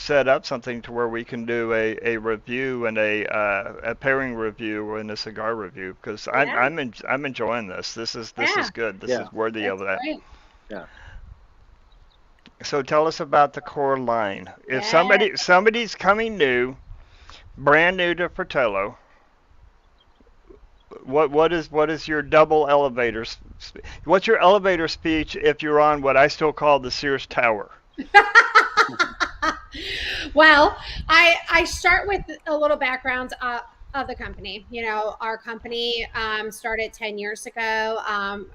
set up something to where we can do a review and a pairing review and a cigar review, because Yeah. I'm enjoying this. This is Yeah. good. This Yeah. is worthy of That's that. great. Yeah. So tell us about the core line. If Yeah. somebody's coming new, brand new to Fratello, what is your double elevator? What's your elevator speech if you're on what I still call the Sears Tower? Well, I start with a little background of the company. You know, our company started 10 years ago.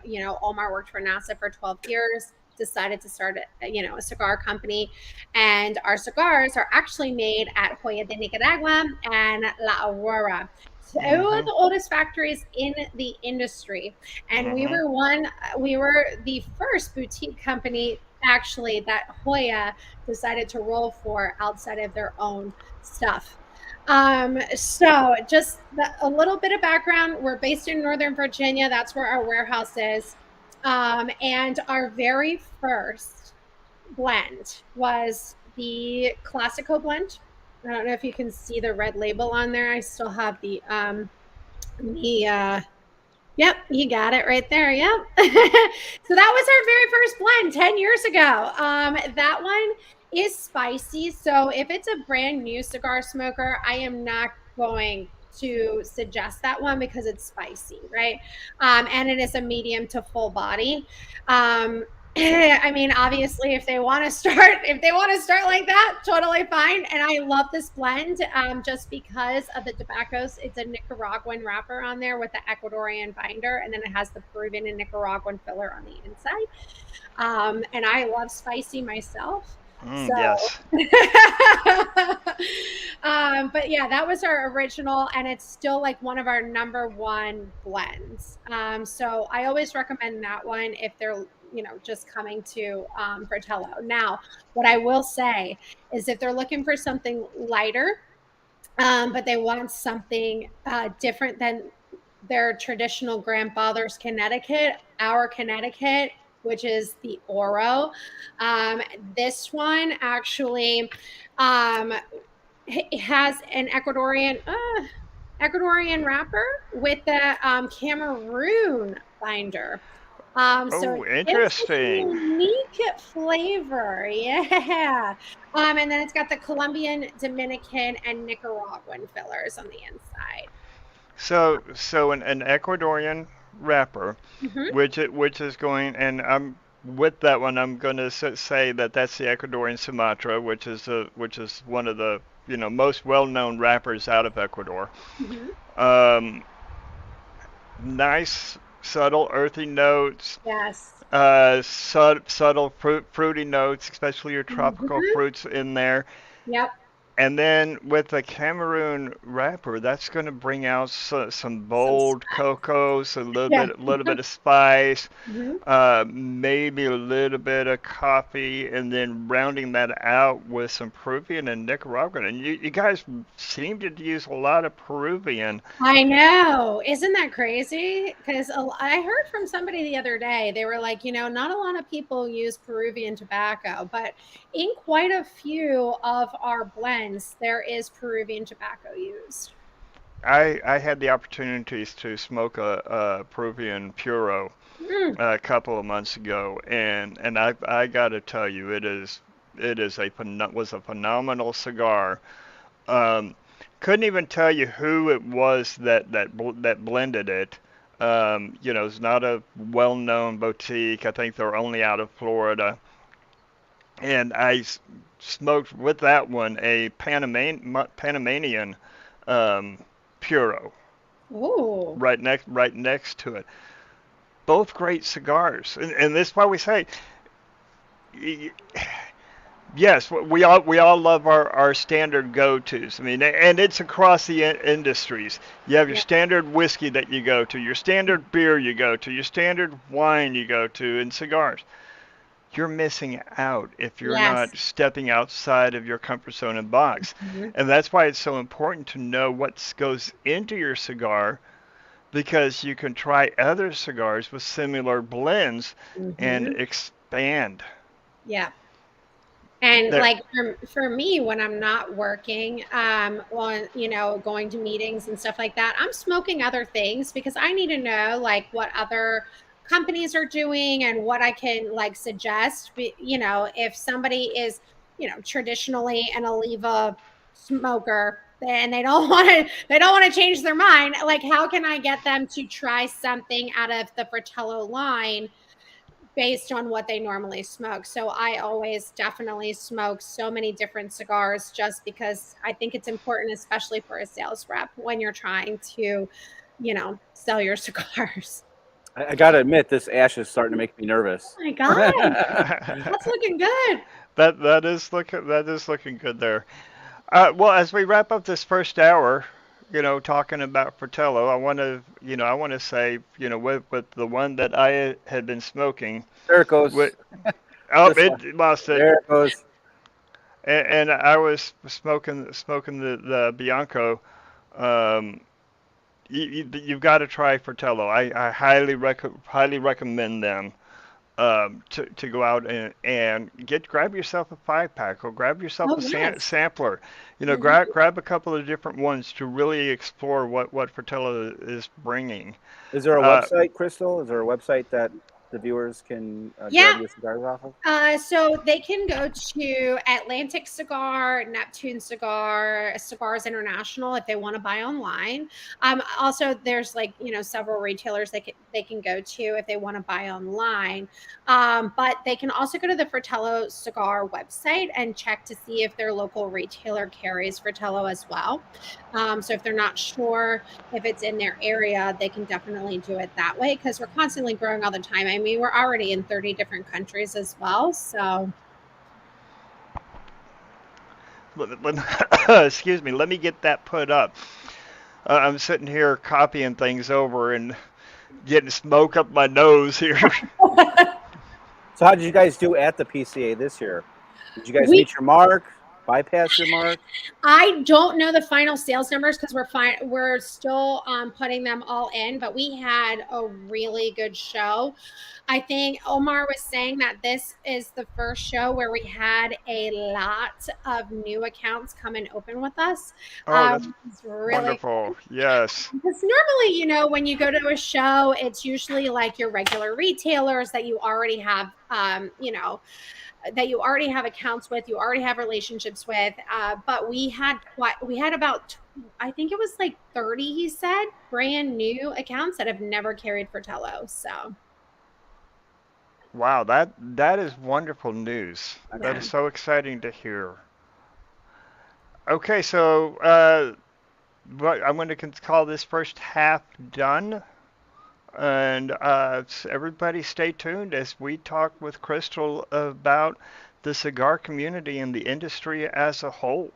You know, Omar worked for NASA for 12 years. Decided to start a cigar company, and our cigars are actually made at Hoya de Nicaragua and La Aurora, two of Mhm. the oldest factories in the industry. And we Mhm. were we were the first boutique company actually that Hoya decided to roll for outside of their own stuff. So just a little bit of background. We're based in Northern Virginia. That's where our warehouse is. And our very first blend was the Classico blend. I don't know if you can see the red label on there. I still have the yep, you got it right there. Yep. So that was our very first blend 10 years ago. That one is spicy. So if it's a brand new cigar smoker, I am not going to suggest that one because it's spicy, right? And it is a medium to full body. Um, I mean, obviously, if they want to start like that, totally fine. And I love this blend just because of the tobaccos. It's a Nicaraguan wrapper on there with the Ecuadorian binder, and then it has the Peruvian and Nicaraguan filler on the inside. And I love spicy myself. So, Yes. but yeah, that was our original, and it's still like one of our number one blends. So I always recommend that one if they're just coming to Fratello. Now, what I will say is if they're looking for something lighter, but they want something different than their traditional grandfather's Connecticut, our Connecticut which is the Oro. This one actually um, has an Ecuadorian wrapper with the Cameroon binder. So Oh, it gives this interesting. unique flavor. Yeah. And then it's got the Colombian, Dominican, and Nicaraguan fillers on the inside. So an Ecuadorian wrapper, Hmm. which is going, and I'm with that one. I'm going to say that that's the Ecuadorian Sumatra, which is one of the most well-known wrappers out of Ecuador. Hmm. Um, Nice, subtle, earthy notes, Yes. subtle fruity notes, especially your tropical Hmm. fruits in there. Yep. And then with the Cameroon wrapper, that's going to bring out some Some bold cocos, yeah. a little bit of spice, Hmm. maybe a little bit of coffee, and then rounding that out with some Peruvian and Nicaraguan. And you guys seem to use a lot of Peruvian. I know. Isn't that crazy? Because I heard from somebody the other day, they were like, not a lot of people use Peruvian tobacco, but in quite a few of our blends, there is Peruvian tobacco used. I had the opportunities to smoke a Peruvian puro Mm, a couple of months ago, and I got to tell you, it is was a phenomenal cigar. Um, couldn't even tell you who it was that blended it. It's not a well-known boutique. I think they're only out of Florida. And smoked with that one a Panamanian um, Puro ooh, right next to it. Both great cigars, and this is why we say yes, we all love our standard go-tos. I mean, and it's across the industries. You have your yeah, standard whiskey that you go to, your standard beer you go to, your standard wine you go to, and cigars. You're missing out if you're yes. not stepping outside of your comfort zone and box. Mhm. And that's why it's so important to know what goes into your cigar because you can try other cigars with similar blends and Mhm. expand. Yeah. And There, like for me, when I'm not working, on, going to meetings and stuff like that, I'm smoking other things because I need to know like what other companies are doing and what I can like suggest. If somebody is, traditionally an Oliva smoker and they don't want to change their mind, like how can I get them to try something out of the Fratello line based on what they normally smoke. So I always definitely smoke so many different cigars just because I think it's important, especially for a sales rep when you're trying to, sell your cigars. I got to admit, this ash is starting to make me nervous. Oh my God, that's looking good. that is looking good there. Well, as we wrap up this first hour, talking about Fratello, I want to say, with the one that I had been smoking, There it goes. with, oh, This one. it lost it, There it goes. and I was smoking the Bianco. Um, you've got to try Fratello. I highly recommend them. To go out and grab yourself a 5 pack or grab yourself Oh a yes. sampler. Mhm. Grab a couple of different ones to really explore what Fratello is bringing. Is there a Uh, website, Crystal? Is there a website that the viewers can Yeah. grab your cigars off of? So they can go to Atlantic Cigar, Neptune Cigar, Cigars International if they want to buy online. Also, there's like several retailers they can go to if they want to buy online. But they can also go to the Fratello Cigar website and check to see if their local retailer carries Fratello as well. So if they're not sure if it's in their area, they can definitely do it that way because we're constantly growing all the time. I mean, we're already in 30 different countries as well. So, excuse me. Let me get that put up. I'm sitting here copying things over and getting smoke up my nose here. So, how did you guys do at the PCA this year? Did you guys we meet your mark? bypass your mark? I don't know the final sales numbers because we're still putting them all in, but we had a really good show. I think Omar was saying that this is the first show where we had a lot of new accounts come and open with us. Oh, that's It's really wonderful. Yes. because normally, when you go to a show, it's usually like your regular retailers that you already have, that you already have accounts with, you already have relationships with. But we had about, I think it was like 30, he said, brand new accounts that have never carried Fratello. So, Wow, that is wonderful news. That yeah. is so exciting to hear. Okay, so I'm going to call this first half done, and everybody stay tuned as we talk with Crystal about the cigar community and the industry as a whole.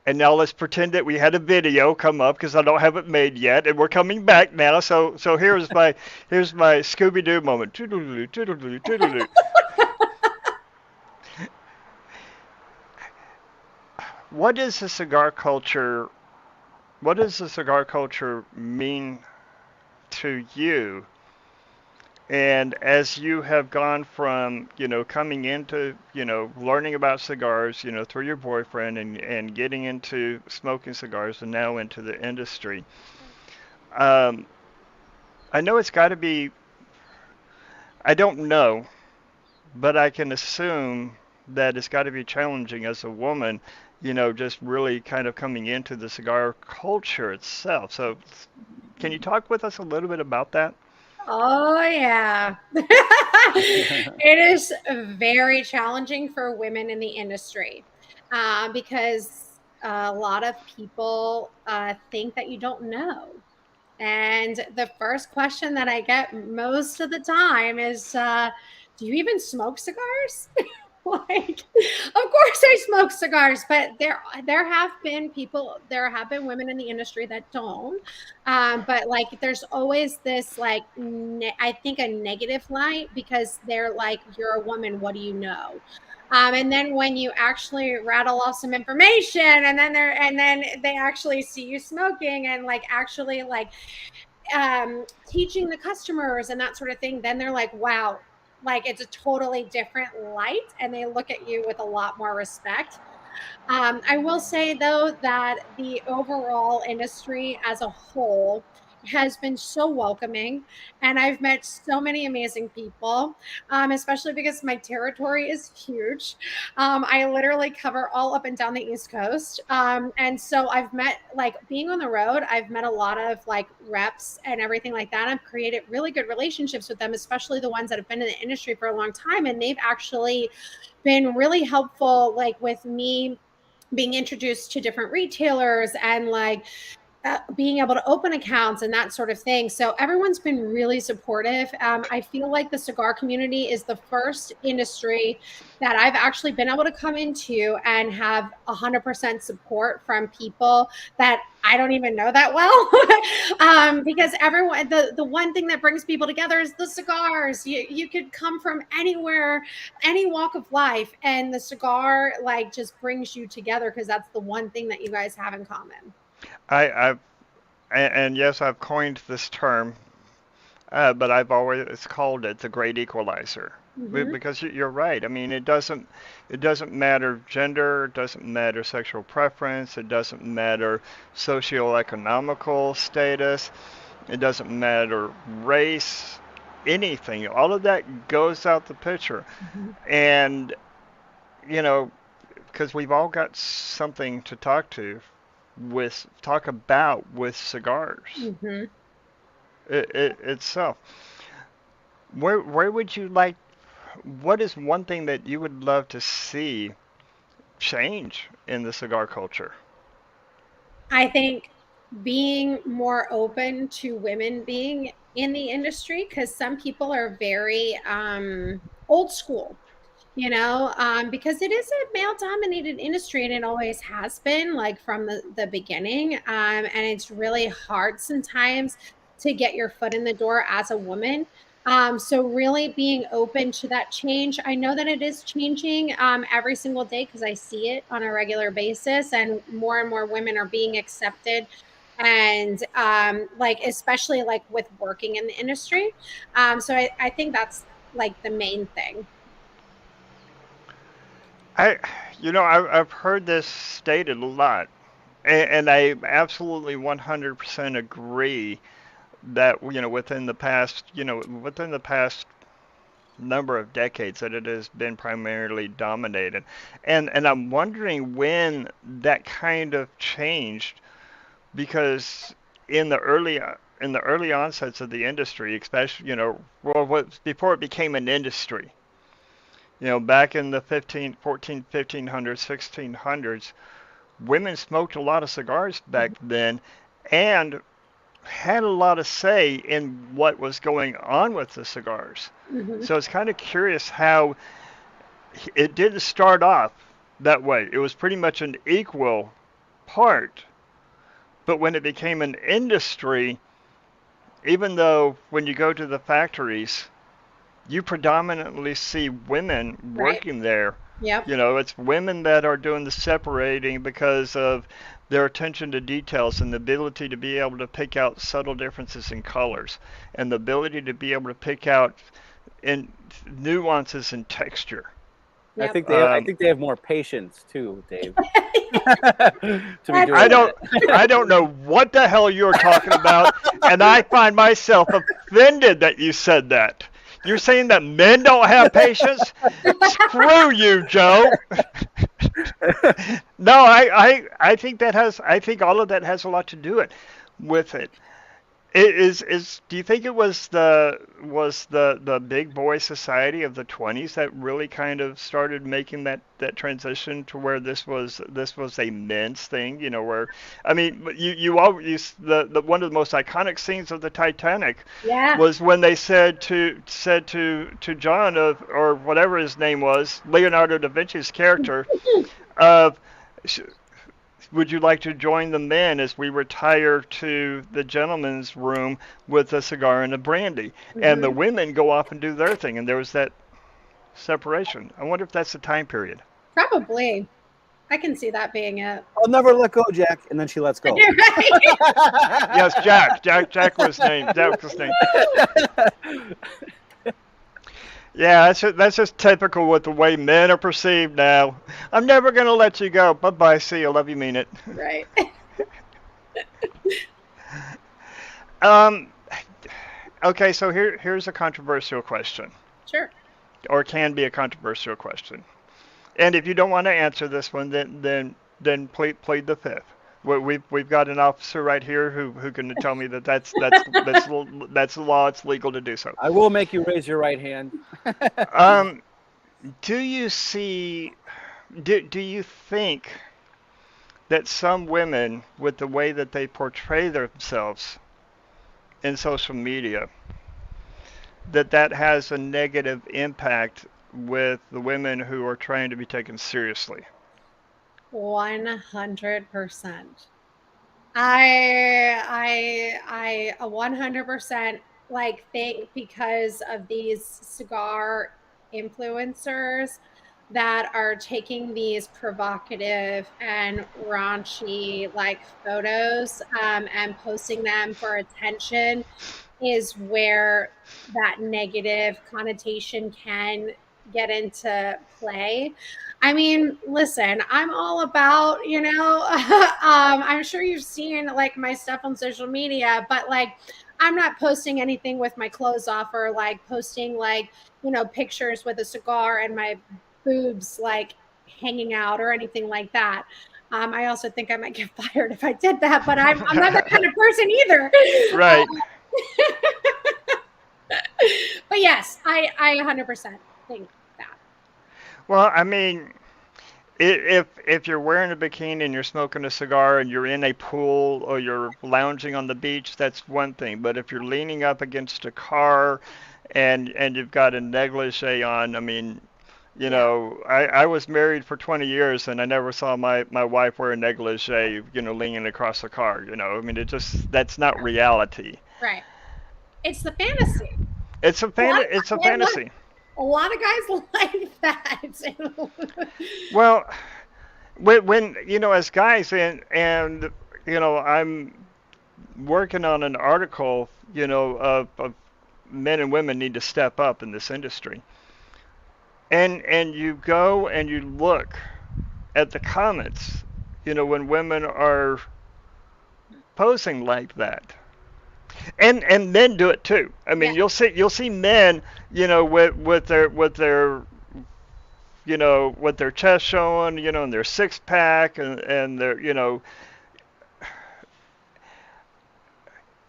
And now let's pretend that we had a video come up because I don't have it made yet, and we're coming back now. So here's my Scooby Doo moment. Toodaloo, toodaloo, toodaloo. What is the cigar culture? What does the cigar culture mean to you? And as you have gone from, coming into, learning about cigars, through your boyfriend and getting into smoking cigars and now into the industry, um, I know it's got to be, I don't know, but I can assume that it's got to be challenging as a woman, just really kind of coming into the cigar culture itself. So, can you talk with us a little bit about that? Oh, yeah. It is very challenging for women in the industry because a lot of people think that you don't know. And the first question that I get most of the time is, do you even smoke cigars? Like, of course I smoke cigars, but there have been women in the industry that don't. But like, there's always this like, I think a negative light because they're like, you're a woman, what do you know? And then when you actually rattle off some information, and then they actually see you smoking and like actually like teaching the customers and that sort of thing, then they're like, wow, like it's a totally different light and they look at you with a lot more respect. I will say though that the overall industry as a whole has been so welcoming, and I've met so many amazing people, especially because my territory is huge. I literally cover all up and down the East Coast, and so I've met, like, being on the road. I've met a lot of like reps and everything like that. I've created really good relationships with them, especially the ones that have been in the industry for a long time, and they've actually been really helpful, like with me being introduced to different retailers and like being able to open accounts and that sort of thing. So everyone's been really supportive. I feel like the cigar community is the first industry that I've actually been able to come into and have 100% support from people that I don't even know that well. Because everyone, the one thing that brings people together is the cigars. You could come from anywhere, any walk of life, and the cigar like just brings you together because that's the one thing that you guys have in common. I've and yes, I've coined this term, but I've always called it the great equalizer. Mm-hmm. Because you're right. I mean, it doesn't matter gender, it doesn't matter sexual preference, it doesn't matter socioeconomical status, it doesn't matter race, anything. All of that goes out the picture. Mm-hmm. And, you know, because we've all got something to talk about with cigars Mm-hmm. itself. Where would you like? What is one thing that you would love to see change in the cigar culture? I think being more open to women being in the industry, because some people are very old school, because it is a male dominated industry and it always has been, like from the beginning. And it's really hard sometimes to get your foot in the door as a woman. So really being open to that change. I know that it is changing every single day because I see it on a regular basis, and more women are being accepted, and like especially like with working in the industry. So I think that's like the main thing. I, I've heard this stated a lot, and I absolutely 100% agree that within the past number of decades that it has been primarily dominated, and I'm wondering when that kind of changed because in the early in the early onsets of the industry, especially well, before it became an industry, back in the 1500s, 1600s, women smoked a lot of cigars back then, and had a lot of say in what was going on with the cigars. Mm-hmm. So it's kind of curious how it didn't start off that way. It was pretty much an equal part. But when it became an industry, even though when you go to the factories, you predominantly see women Right. working there. Yep. It's women that are doing the separating because of their attention to details and the ability to be able to pick out subtle differences in colors and the ability to be able to pick out in nuances in texture. Yep. I Um, think they have more patience too, Dave, to be That's I doing don't that. I don't know what the hell you're talking about, and I find myself offended that you said that. You're saying that men don't have patience? Screw you, Joe. No, I think I think all of that has a lot to do with it. It is do you think it was the big boy society of the 20s that really kind of started making that transition to where this was a men's thing, where I mean, you always the one of the most iconic scenes of the Titanic Yeah. was when they said to John or whatever his name was, Leonardo da Vinci's character, uh, would you like to join the men as we retire to the gentleman's room with a cigar and a brandy? And the Mm-hmm. women go off and do their thing, and there was that separation. I wonder if that's the time period. Probably. I can see that being it. I'll never let go, Jack, and then she lets go. You're right. Yes, Jack. Jack was named. Jack was named. Yeah, that's just typical with the way men are perceived now. I'm never gonna let you go. Bye bye. See you. Love you. Mean it. Right. Um. Okay. So here's a controversial question, Sure. or can be a controversial question. And if you don't want to answer this one, then plead the fifth. We've got an officer right here who can tell me that that's the law. It's legal to do so. I will make you raise your right hand. Um, do you see? Do you think that some women, with the way that they portray themselves in social media, that has a negative impact with the women who are trying to be taken seriously? 100%. I 100% like think because of these cigar influencers that are taking these provocative and raunchy like photos and posting them for attention is where that negative connotation can get into play. I mean, listen, I'm all about, I'm sure you've seen like my stuff on social media, but like, I'm not posting anything with my clothes off or like posting like, pictures with a cigar and my boobs like hanging out or anything like that. I also think I might get fired if I did that, but I'm not that kind of person either. Right. But yes, I 100% think that. Well, I mean, if you're wearing a bikini and you're smoking a cigar and you're in a pool or you're lounging on the beach, that's one thing. But if you're leaning up against a car and you've got a negligee on, I mean, Yeah. I was married for 20 years and I never saw my wife wear a negligee, leaning across the car. I mean, that's not reality. Right. It's the fantasy. A lot It's a of, look, fantasy. a lot of guys like that. Well, when as guys, and I'm working on an article, of men and women need to step up in this industry. And you go and you look at the comments, when women are posing like that. And men do it too. I Yeah, mean, you'll see men, with their with their chest showing, and their six pack, and their,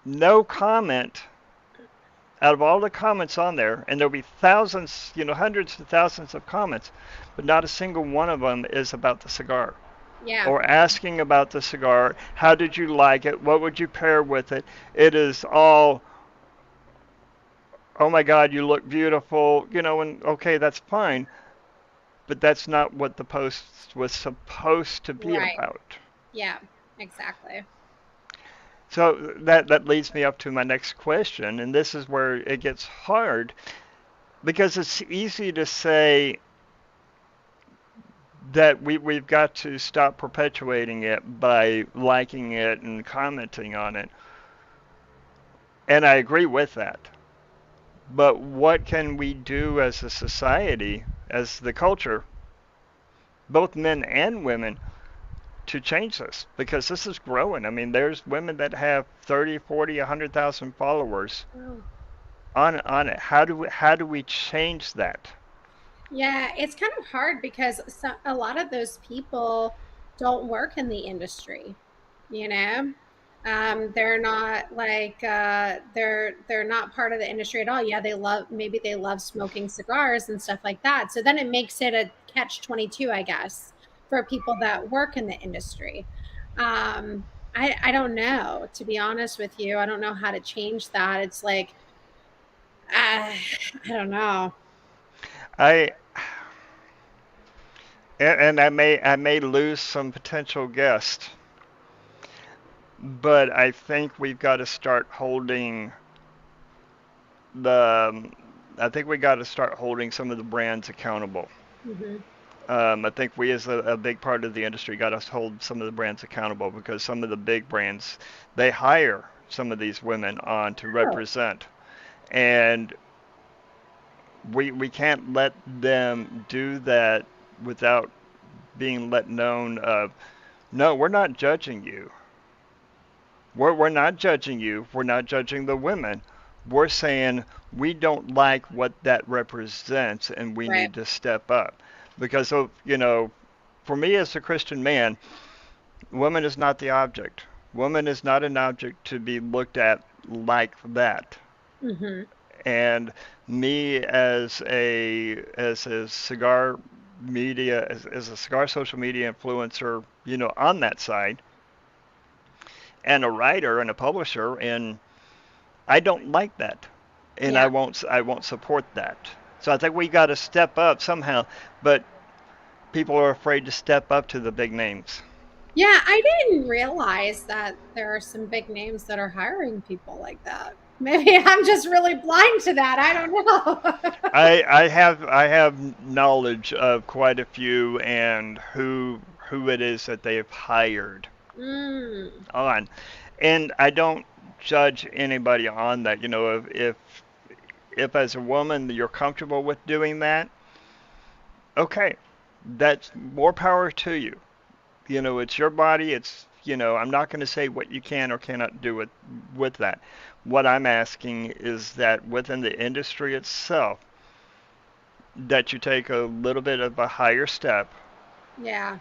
no comment out of all the comments on there, and there'll be thousands, hundreds of thousands of comments, but not a single one of them is about the cigar yeah, or asking about the cigar. How did you like it? What would you pair with it? It is all, oh my God, you look beautiful, and okay, that's fine, but that's not what the post was supposed to be right. about. Yeah, exactly. So that leads me up to my next question, and this is where it gets hard because it's easy to say that we've got to stop perpetuating it by liking it and commenting on it. And I agree with that. But what can we do as a society, as the culture, both men and women, to change this? Because this is growing. I mean, there's women that have 30, 40, 100,000 followers Oh. on it. How do we change that? Yeah, it's kind of hard because a lot of those people don't work in the industry, you know? They're not like they're not part of the industry at all. Yeah, maybe they love smoking cigars and stuff like that. So then it makes it a catch 22, I guess, for people that work in the industry. I don't know, to be honest with you. I don't know how to change that. It's like I don't know. I and I may lose some potential guests, but I think we've got to start holding the I think we got to start holding some of the brands accountable. Hmm. I think we, as a big part of the industry, got to hold some of the brands accountable because some of the big brands, they hire some of these women on to Oh, represent, and we can't let them do that without being let known of, no, we're not judging you. We're not judging you. We're not judging the women. We're saying we don't like what that represents and we right. need to step up. Because of, for me as a Christian man, woman is not the object. Woman is not an object to be looked at like that. Hmm. And me as a cigar media as a cigar social media influencer, on that side, and a writer and a publisher, and I don't like that, and Yeah. I won't support that. So I think we got to step up somehow, but people are afraid to step up to the big names. Yeah, I didn't realize that there are some big names that are hiring people like that. Maybe I'm just really blind to that. I don't know. I have knowledge of quite a few and who it is that they've hired Mm, on, and I don't judge anybody on that. If as a woman you're comfortable with doing that, okay, that's more power to you. It's your body. I'm not going to say what you can or cannot do with that. What I'm asking is that within the industry itself, that you take a little bit of a higher step yeah.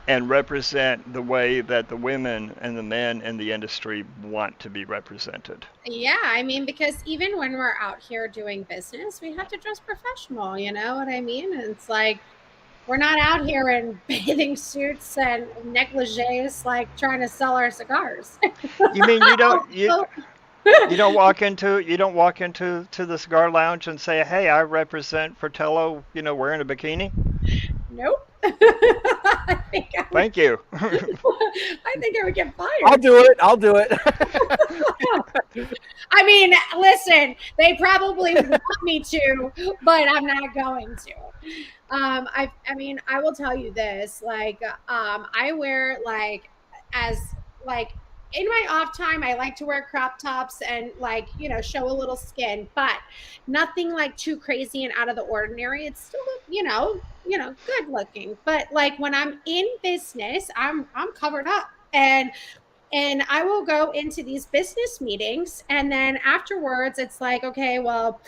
and represent the way that the women and the men in the industry want to be represented. Yeah, I mean, because even when we're out here doing business, we have to dress professional, you know what I mean? And it's like we're not out here in bathing suits and negligees like trying to sell our cigars. You mean you don't walk into to the cigar lounge and say, "Hey, I represent Fratello," wearing a bikini? Nope. I Thank you. I think I would get fired. I'll do it. I'll do it. I mean, listen, they probably want me to, but I'm not going to. I mean, I will tell you this, like, I wear as like in my off time, I like to wear crop tops and show a little skin, but nothing like too crazy and out of the ordinary. It's still, good looking. But like when I'm in business, I'm covered up. And I will go into these business meetings, and then afterwards it's like, okay, well,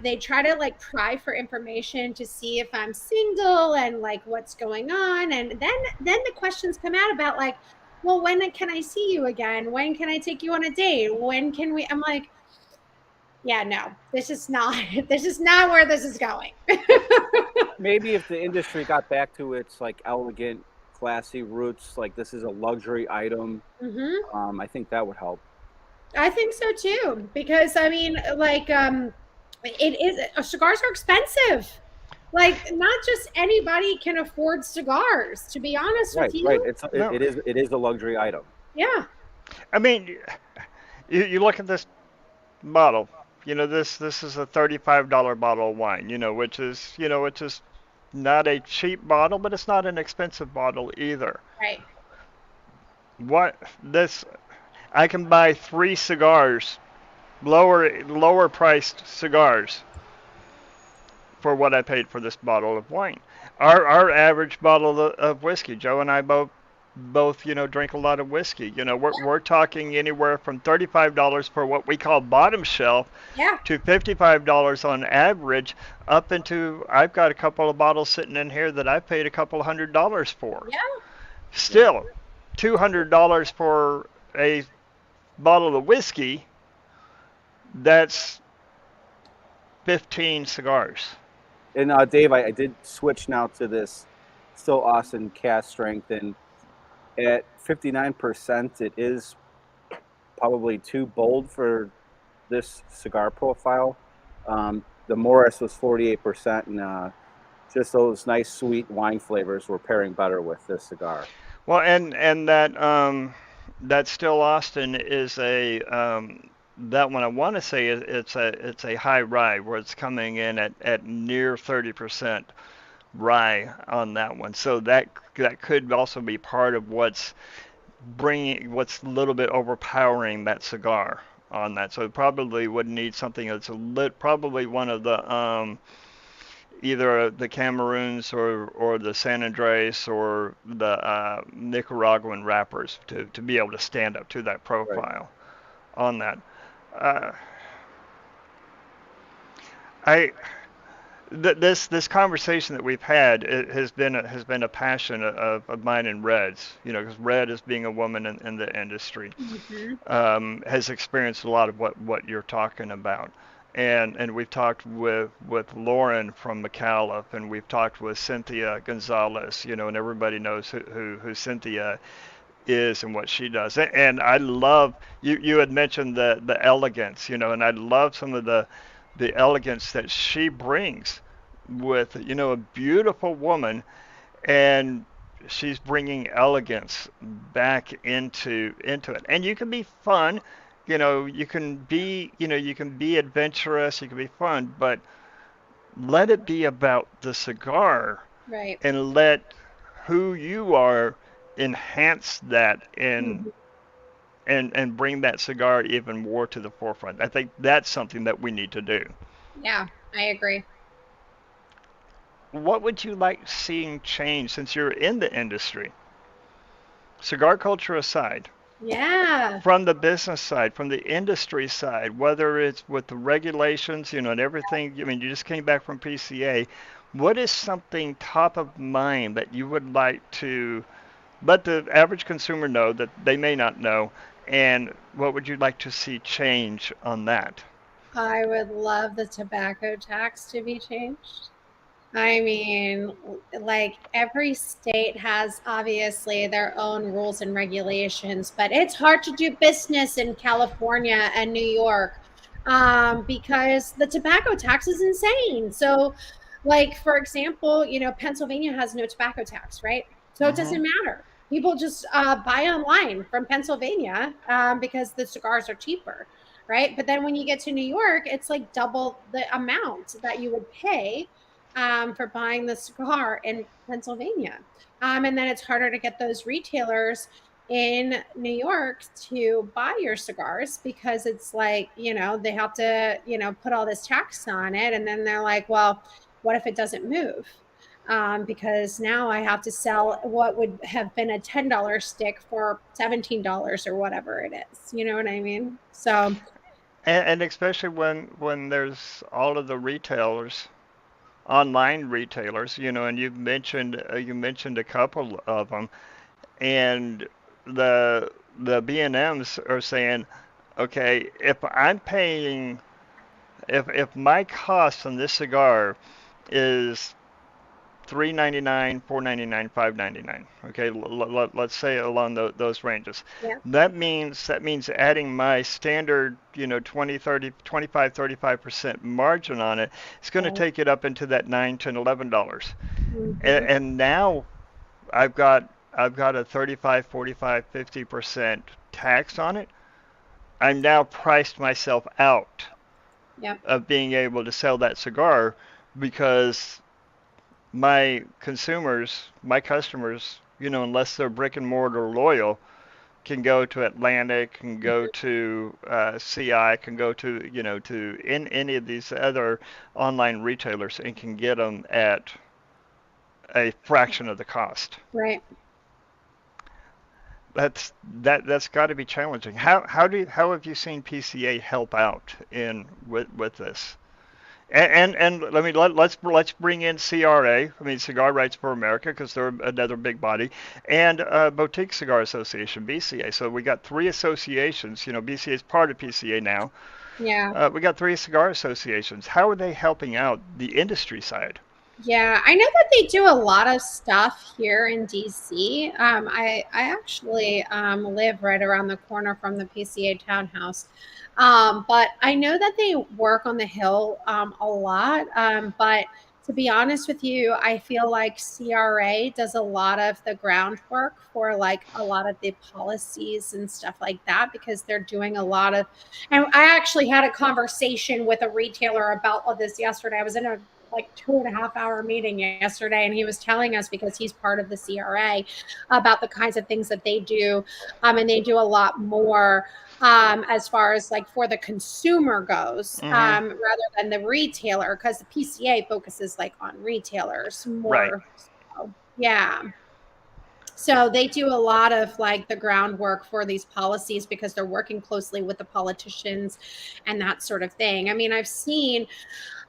they try to like pry for information to see if I'm single and like what's going on, and then the questions come out about like, well, when can I see you again? When can I take you on a date? When can we? I'm like, yeah, no, this is not where this is going. Maybe if the industry got back to its like elegant, classy roots, like this is a luxury item, I think that would help. I think so too, because I mean, like, cigars are expensive. Like, not just anybody can afford cigars. To be honest with you, right. It is a luxury item. Yeah. I mean, you look at this bottle. This is a $35 bottle of wine. Which is not a cheap bottle, but it's not an expensive bottle either. Right. I can buy 3 cigars, lower priced cigars, for what I paid for this bottle of wine. Our average bottle of whiskey, Joe and I both drink a lot of whiskey. We're talking anywhere from $35 for what we call bottom shelf, to $55 on average, up into, I've got a couple of bottles sitting in here that I paid a couple $100 for. Yeah. Still, $200 for a bottle of whiskey, that's 15 cigars. And Dave, I did switch now to this still Austin cast strength, and at 59%, it is probably too bold for this cigar profile. The Morris was 48%, and just those nice sweet wine flavors were pairing better with this cigar. Well, and that still Austin is a that one I want to say it's a high rye, where it's coming in at near 30% rye on that one. So that could also be part of what's a little bit overpowering that cigar on that. So it probably would need something that's probably one of the either the Cameroons or the San Andres or the Nicaraguan wrappers to be able to stand up to that profile on that. This conversation that we've had, it has been a passion of mine and Red's, because Red, as being a woman in the industry, has experienced a lot of what you're talking about. And we've talked with Lauren from McAuliffe, and we've talked with Cynthia Gonzalez, and everybody knows who Cynthia is and what she does. And I love, you had mentioned the elegance, and I love some of the elegance that she brings with, a beautiful woman, and she's bringing elegance back into it. And you can be fun, you can be adventurous, you can be fun, but let it be about the cigar, right? And let who you are enhance that and bring that cigar even more to the forefront. I think that's something that we need to do. Yeah, I agree. What would you like seeing change since you're in the industry? Cigar culture aside. Yeah. From the business side, from the industry side, whether it's with the regulations, and everything. I mean, you just came back from PCA. What is something top of mind that you would like to let the average consumer know that they may not know, and what would you like to see change on that? I would love the tobacco tax to be changed. I mean, like every state has obviously their own rules and regulations, but it's hard to do business in California and New York because the tobacco tax is insane. So, like, for example, Pennsylvania has no tobacco tax, right? So it doesn't matter. People just buy online from Pennsylvania because the cigars are cheaper, right? But then when you get to New York, it's like double the amount that you would pay for buying the cigar in Pennsylvania. And then it's harder to get those retailers in New York to buy your cigars because it's like, they have to, put all this tax on it. And then they're like, well, what if it doesn't move? Because now I have to sell what would have been a $10 stick for $17 or whatever it is. You know what I mean? So, And especially when there's all of the retailers, online retailers, and you mentioned a couple of them, and the B&Ms are saying, okay, if my cost on this cigar is $3.99, $4.99, $5.99. Okay, let's say along those ranges. yeah, That means adding my standard, 20, 30, 25, 35% margin on it. It's going to right. take it up into that 9, 10, $11. And, Mm-hmm. and now I've got a 35, 45, 50% tax on it. I'm now priced myself out Yep. of being able to sell that cigar because my customers, unless they're brick and mortar loyal, can go to Atlantic, can go to CI, can go to, to in any of these other online retailers and can get them at a fraction of the cost. Right. That's got to be challenging. How have you seen PCA help out in with this? And let's bring in CRA. I mean, Cigar Rights for America, because they're another big body, and Boutique Cigar Association (BCA). So we got three associations. BCA is part of PCA now. Yeah. We got three cigar associations. How are they helping out the industry side? Yeah, I know that they do a lot of stuff here in DC. I actually live right around the corner from the PCA townhouse. But I know that they work on the Hill a lot. But to be honest with you, I feel like CRA does a lot of the groundwork for like a lot of the policies and stuff like that because they're doing a lot of. And I actually had a conversation with a retailer about all this yesterday. I was in a like 2.5 hour meeting yesterday, and he was telling us because he's part of the CRA about the kinds of things that they do, and they do a lot more as far as like for the consumer goes, Mm-hmm. rather than the retailer, because the PCA focuses like on retailers Right. more. So, yeah. So they do a lot of like the groundwork for these policies because they're working closely with the politicians and that sort of thing. I mean, I've seen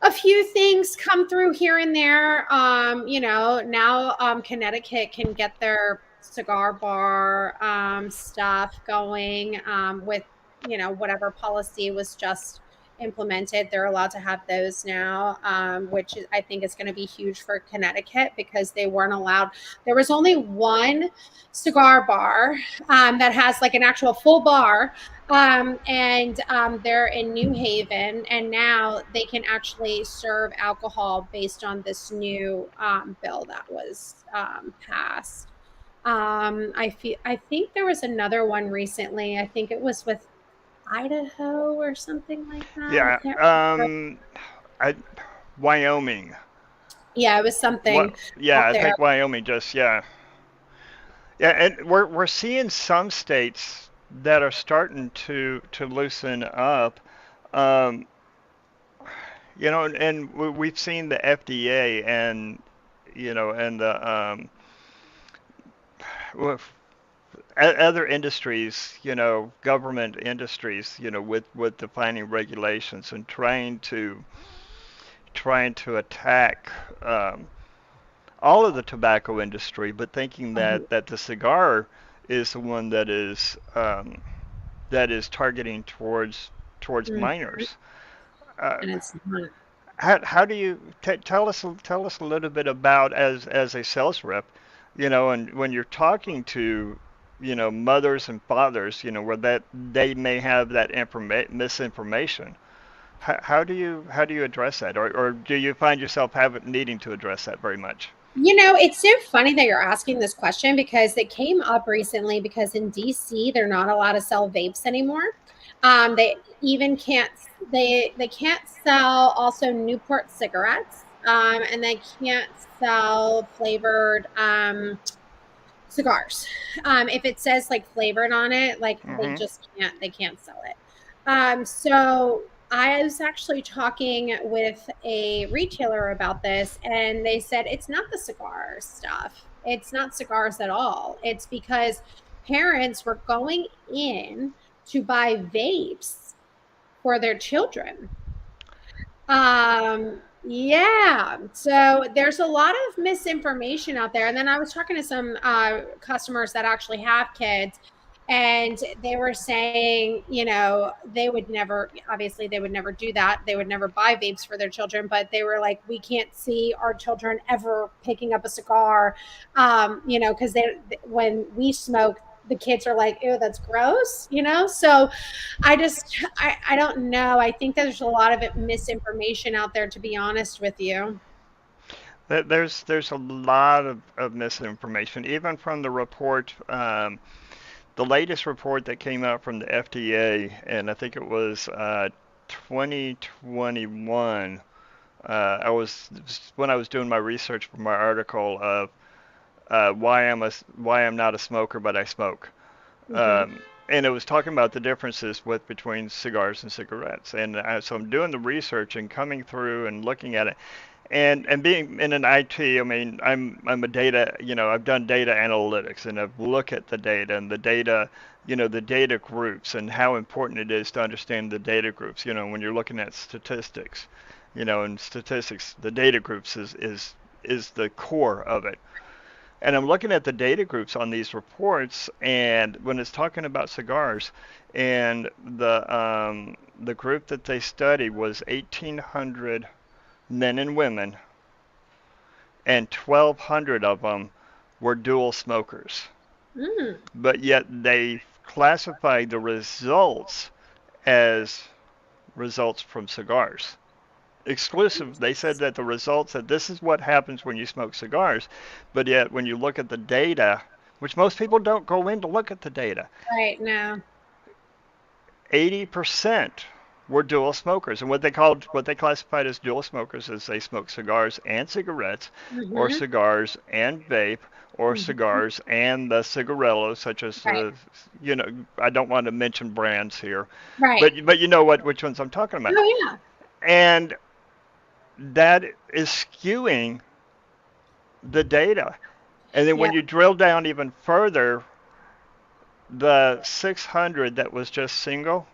a few things come through here and there. Now Connecticut can get their cigar bar stuff going with, whatever policy was just implemented. They're allowed to have those now, which I think is going to be huge for Connecticut because they weren't allowed. There was only one cigar bar that has like an actual full bar, and they're in New Haven, and now they can actually serve alcohol based on this new bill that was passed. I think there was another one recently. I think it was with Idaho or something like that. I Yeah. can't remember. I Wyoming. Yeah, it was something What? Yeah, up I there. think Wyoming just yeah. Yeah, and we're seeing some states that are starting to loosen up. Um, and we've seen the FDA and and the with other industries, government industries, with defining regulations and trying to attack all of the tobacco industry, but thinking Mhm. that the cigar is the one that is targeting towards Mhm. minors. Uh, And it's not. how do you tell us a little bit about as a sales rep, and when you're talking to mothers and fathers, where that they may have that misinformation. How do you address that, or do you find yourself having needing to address that very much? It's so funny that you're asking this question because it came up recently because in DC they're not allowed to sell vapes anymore. They even can't they can't sell also Newport cigarettes, and they can't sell flavored cigars. If it says like flavored on it, like Hmm. they can't sell it. So I was actually talking with a retailer about this, and they said it's not the cigar stuff. It's not cigars at all. It's because parents were going in to buy vapes for their children. Yeah. So there's a lot of misinformation out there. And then I was talking to some customers that actually have kids, and they were saying, they would never, obviously, they would never do that. They would never buy vapes for their children, but they were like, we can't see our children ever picking up a cigar, because when we smoke, the kids are like, ew, that's gross. So I don't know. I think there's a lot of misinformation out there, to be honest with you. There's a lot of misinformation, even from the report. The latest report that came out from the FDA, and I think it was 2021. I was when I was doing my research for my article of why I'm not a smoker but I smoke. Hmm. And it was talking about the differences between cigars and cigarettes. And so I'm doing the research and coming through and looking at it. And being in an IT, I mean, I'm a data, I've done data analytics and I've looked at the data and the data, the data groups and how important it is to understand the data groups. When you're looking at statistics, and statistics, the data groups is the core of it. And I'm looking at the data groups on these reports, and when it's talking about cigars, and the group that they studied was 1,800 men and women, and 1,200 of them were dual smokers. Mm, But yet they classified the results as results from cigars. Exclusive. They said that the results that this is what happens when you smoke cigars, but yet when you look at the data, which most people don't go in to look at the data, right now. 80% were dual smokers, and what they classified as dual smokers is they smoke cigars and cigarettes, or Hmm. cigars and vape, or Hmm. cigars and the cigarillos, such as Right. I don't want to mention brands here, Right. but you know what which ones I'm talking about, Oh yeah. and that is skewing the data. And then Yeah. when you drill down even further, the 600 that was just single,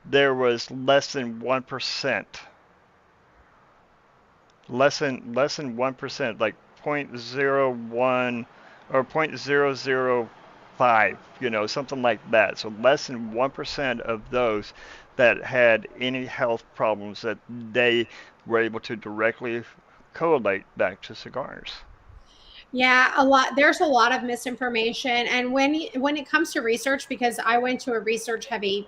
there was less than 1%, less than 1%, like 0.01 or 0.005, something like that. So less than 1% of those that had any health problems that they were able to directly correlate back to cigars. Yeah, a lot. There's a lot of misinformation, and when it comes to research, because I went to a research heavy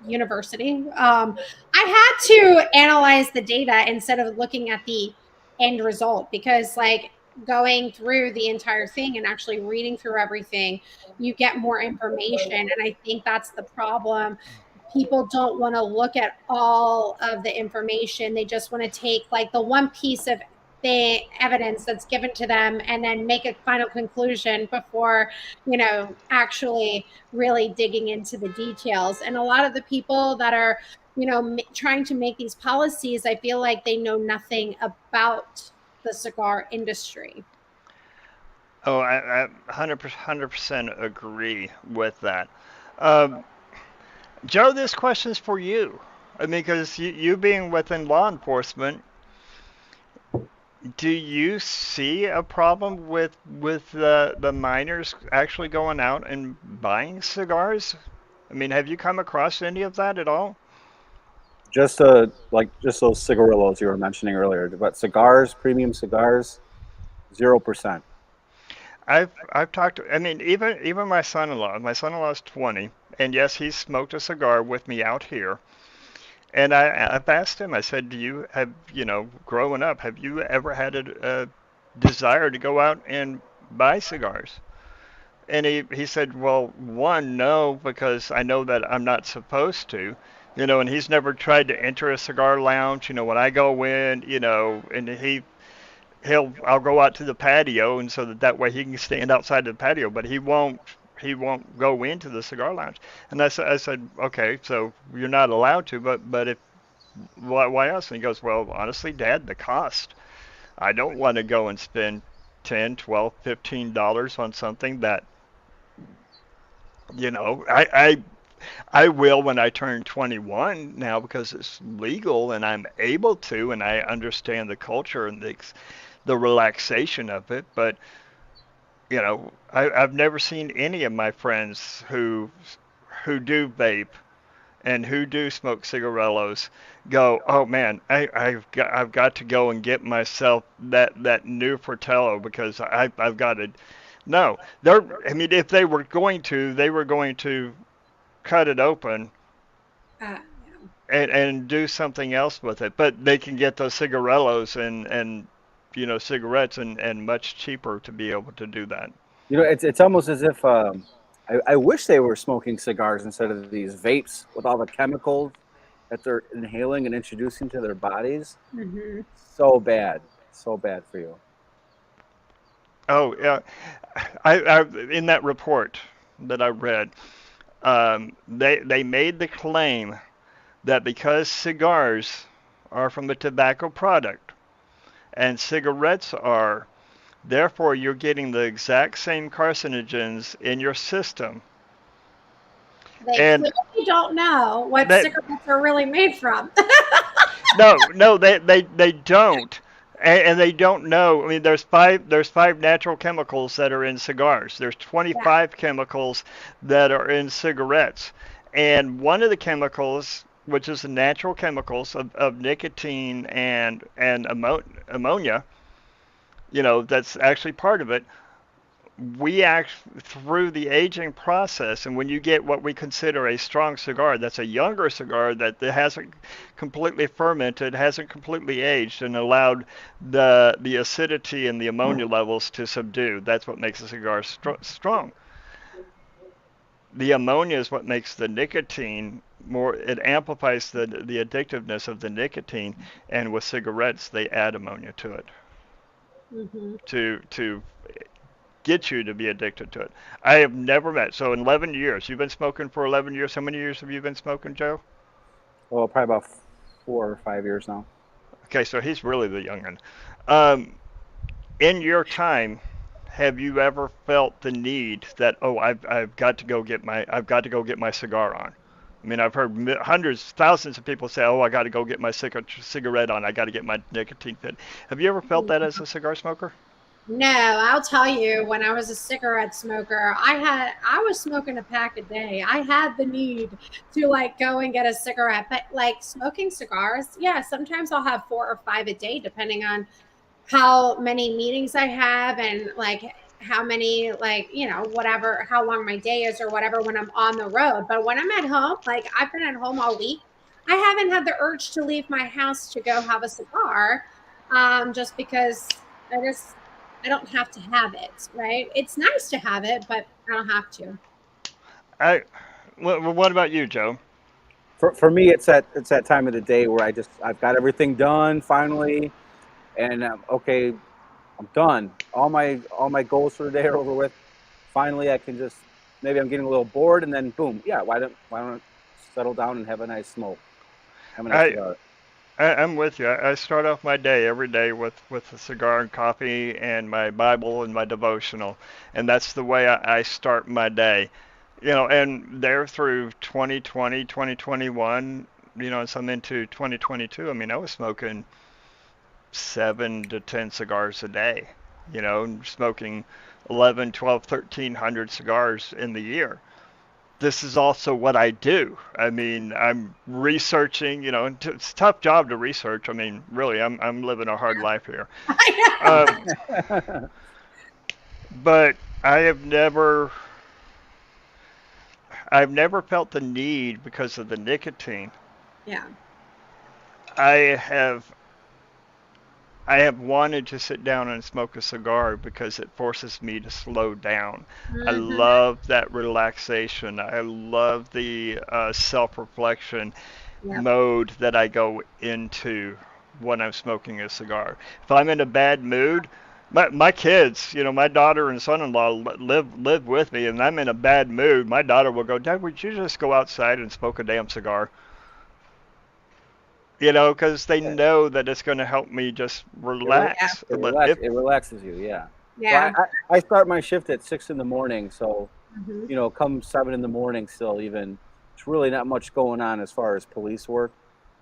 university, I had to analyze the data instead of looking at the end result, because like going through the entire thing and actually reading through everything, you get more information, and I think that's the problem. People don't want to look at all of the information. They just want to take like the one piece of the evidence that's given to them and then make a final conclusion before, actually really digging into the details. And a lot of the people that are, trying to make these policies, I feel like they know nothing about the cigar industry. Oh, I 100% agree with that. Um, Joe, this question's for you. I mean, because you being within law enforcement, do you see a problem with the minors actually going out and buying cigars? I mean, have you come across any of that at all? Just just those cigarillos you were mentioning earlier, but cigars, premium cigars, 0%. I've talked to, I mean, even my son-in-law. My son-in-law's 20, and yes, he's smoked a cigar with me out here. And I've asked him. I said, "Do you have, growing up, have you ever had desire to go out and buy cigars. And he said, well, one, no, because I know that I'm not supposed to. And he's never tried to enter a cigar lounge. When I go in, and I'll go out to the patio, and so that way he can stand outside the patio, but he won't go into the cigar lounge. And I said, okay, so you're not allowed to, but if why else? And he goes, well, honestly, Dad, the cost. I don't want to go and spend 10, 12, $15 on something that I will when I turn 21 now because it's legal and I'm able to, and I understand the culture and the relaxation of it. But I've never seen any of my friends who do vape and who do smoke cigarillos go, oh man, I've got to go and get myself that new Fratello because I've got to. No, I mean, if they were going to, they were going to cut it open Yeah. and do something else with it. But they can get those cigarillos and cigarettes and much cheaper to be able to do that. It's almost as if I wish they were smoking cigars instead of these vapes with all the chemicals that they're inhaling and introducing to their bodies. Hmm. So bad for you. Oh yeah, I in that report that I read, they made the claim that because cigars are from a tobacco product and cigarettes are, therefore you're getting the exact same carcinogens in your system. They And clearly don't know what that cigarettes are really made from. no, they don't. And they don't know. I mean, there's five natural chemicals that are in cigars. There's Yeah. 25 chemicals that are in cigarettes. And one of the chemicals, which is the natural chemicals of nicotine and ammonia, that's actually part of it. We act through the aging process, and when you get what we consider a strong cigar, that's a younger cigar that hasn't completely fermented, hasn't completely aged, and allowed the acidity and the ammonia levels to subdue. That's what makes a cigar strong. The ammonia is what makes the nicotine more. It amplifies the addictiveness of the nicotine, and with cigarettes, they add ammonia to it Hmm. to get you to be addicted to it. I have never met. So in 11 years, you've been smoking for 11 years. How many years have you been smoking, Joe? Well, probably about 4 or 5 years now. Okay, so he's really the youngin. Um, in your time, have you ever felt the need that I've got to go get my cigar on? I mean, I've heard hundreds, thousands of people say, "Oh, I got to go get my cigarette on. I got to get my nicotine fit." Have you ever felt that as a cigar smoker? No, I'll tell you, when I was a cigarette smoker, I was smoking a pack a day. I had the need to like go and get a cigarette, but like smoking cigars, yeah, sometimes I'll have four or five a day depending on how many meetings I have and like how many like, whatever, how long my day is or whatever when I'm on the road. But when I'm at home, like I've been at home all week, I haven't had the urge to leave my house to go have a cigar, just because I just I don't have to have it, right? It's nice to have it, but I don't have to. I. What about you, Joe? For me, it's that time of the day where I've got everything done finally, and okay, I'm done. All my goals for the day are over with. Finally, I can just maybe I'm getting a little bored, and then boom, yeah. Why don't I settle down and have a nice smoke, have a nice I cigar. I'm with you. I start off my day every day with a cigar and coffee and my Bible and my devotional, and that's the way I start my day. And there through 2020, 2021, and some into 2022. I mean, I was smoking 7 to 10 cigars a day. And smoking 11, 12, 1,300 cigars in the year. This is also what I do. I mean, I'm researching, and it's a tough job to research. I mean, really, I'm living a hard life here. Um, but I've never felt the need because of the nicotine. Yeah. I have I have wanted to sit down and smoke a cigar because it forces me to slow down. I Hmm. love that relaxation. I love the self-reflection Yep. mode that I go into when I'm smoking a cigar. If I'm in a bad mood, my kids, my daughter and son-in-law live with me, and I'm in a bad mood. My daughter will go, Dad, would you just go outside and smoke a damn cigar? Because they Yeah. know that it's going to help me just Yeah. relax. If It relaxes you. Yeah. Well, Yeah. I start my shift at 6 in the morning, so Hmm. come 7 in the morning, still even it's really not much going on as far as police work.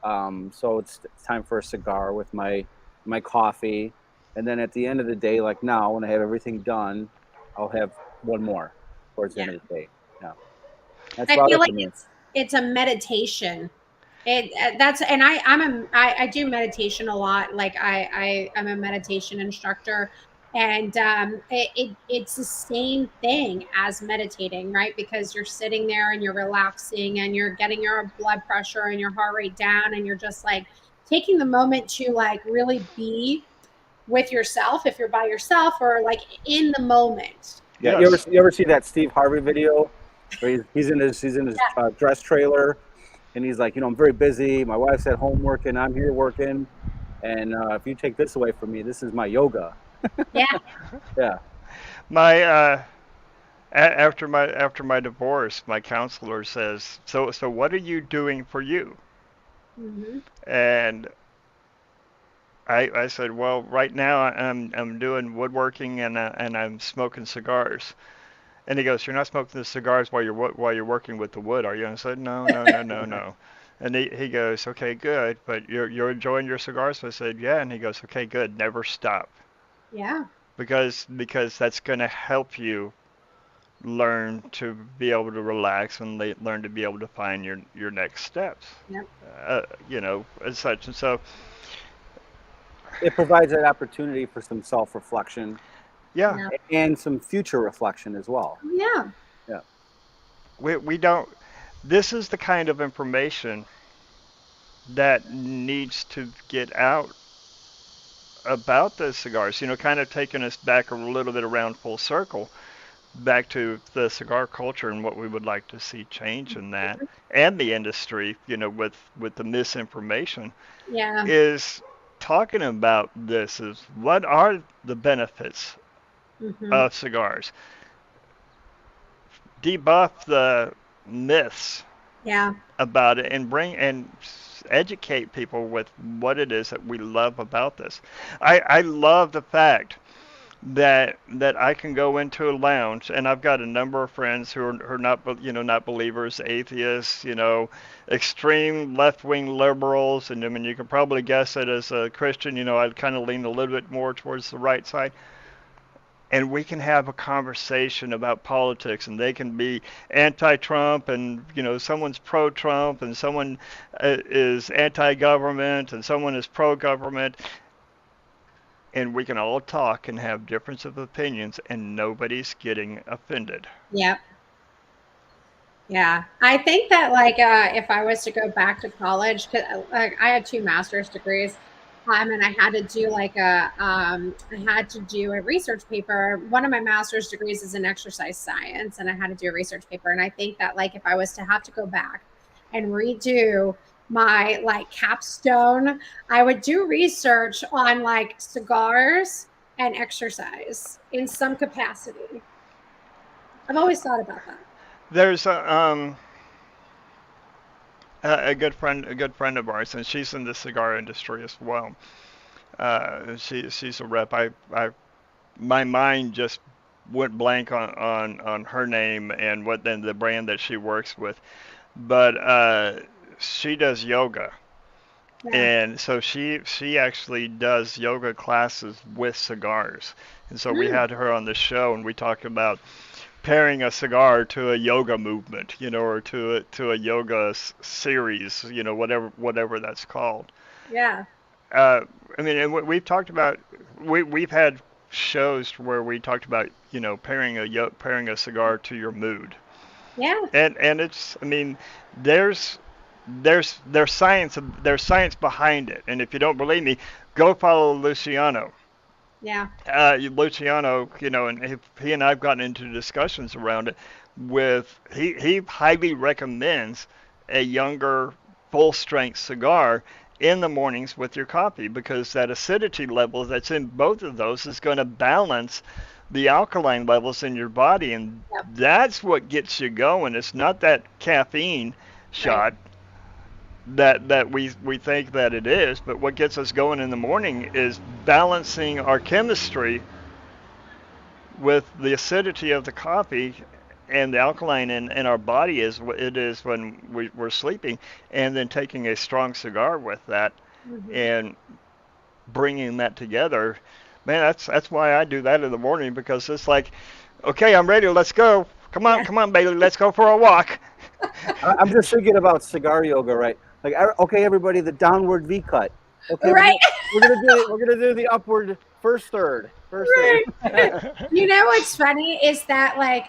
So it's time for a cigar with my coffee, and then at the end of the day, like now, when I have everything done, I'll have one more towards the Yeah. end of the day. Yeah, that's I about feel it like for me. it's a meditation. It that's and I do meditation a lot. Like I'm a meditation instructor, and it's the same thing as meditating, right? Because you're sitting there and you're relaxing and you're getting your blood pressure and your heart rate down, and you're just like taking the moment to like really be with yourself if you're by yourself or like in the moment. Yeah, you ever yes, you ever see that Steve Harvey video where he's in his dress trailer, and he's like, I'm very busy. My wife's at home working. I'm here working, and if you take this away from me, this is my yoga. Yeah. Yeah. my after my divorce, my counselor says, so what are you doing for you? Hmm. And I said, well, right now I'm doing woodworking and I'm smoking cigars. And he goes, you're not smoking the cigars while you're working with the wood, are you? And I said, no, no, no, no, no. And he goes, okay, good, but you're enjoying your cigars? So I said, yeah. And he goes, okay, good, never stop, Yeah. because that's going to help you learn to be able to relax and learn to be able to find your next steps, Yep. as such. And so, It provides that opportunity for some self-reflection yeah, Yeah. and some future reflection as well. Yeah. Yeah. we don't. This is the kind of information that needs to get out about the cigars. Kind of taking us back a little bit around full circle, back to the cigar culture and what we would like to see change in that, and the industry. With the misinformation, Yeah. is talking about this is what are the benefits Hmm. of cigars, debuff the myths Yeah. about it, and educate people with what it is that we love about this. I love the fact that I can go into a lounge, and I've got a number of friends who are not not believers, atheists, extreme left wing liberals, and I mean you can probably guess that as a Christian, I'd kind of lean a little bit more towards the right side. And we can have a conversation about politics, and they can be anti-Trump, and someone's pro-Trump, and someone is anti-government, and someone is pro-government, and we can all talk and have difference of opinions, and nobody's getting offended. Yep. Yeah. I think that like if I was to go back to college, cause like I had two master's degrees, and I had to do like I had to do a research paper. One of my master's degrees is in exercise science, and I had to do a research paper. And I think that like if I was to have to go back and redo my like capstone, I would do research on like cigars and exercise in some capacity. I've always thought about that. There's a good friend of ours, and she's in the cigar industry as well. She's a rep. My mind just went blank on her name and what then the brand that she works with. But she does yoga, Yeah. and so she actually does yoga classes with cigars. And so we Mm, had her on the show, and we talked about pairing a cigar to a yoga movement, or to a yoga series, whatever that's called. yeah. Uh, I mean, and we've talked about we've had shows where we talked about pairing a cigar to your mood, Yeah. and it's, I mean, there's there's science behind it. And if you don't believe me, go follow Luciano. Yeah. Luciano, and he and I've gotten into discussions around it. He highly recommends a younger full strength cigar in the mornings with your coffee, because that acidity level that's in both of those is going to balance the alkaline levels in your body, and Yep. that's what gets you going. It's not that caffeine Right. shot that we think that it is, but what gets us going in the morning is balancing our chemistry with the acidity of the coffee and the alkaline in our body is what it is when we're sleeping, and then taking a strong cigar with that Hmm. and bringing that together. Man, that's why I do that in the morning, because it's like, okay, I'm ready, let's go. Yeah. Come on, Bailey, let's go for a walk. I'm just thinking about cigar yoga, right? Like, okay, everybody, the downward V cut. Okay, Right. we're gonna do the upward first third. Right. You know what's funny is that like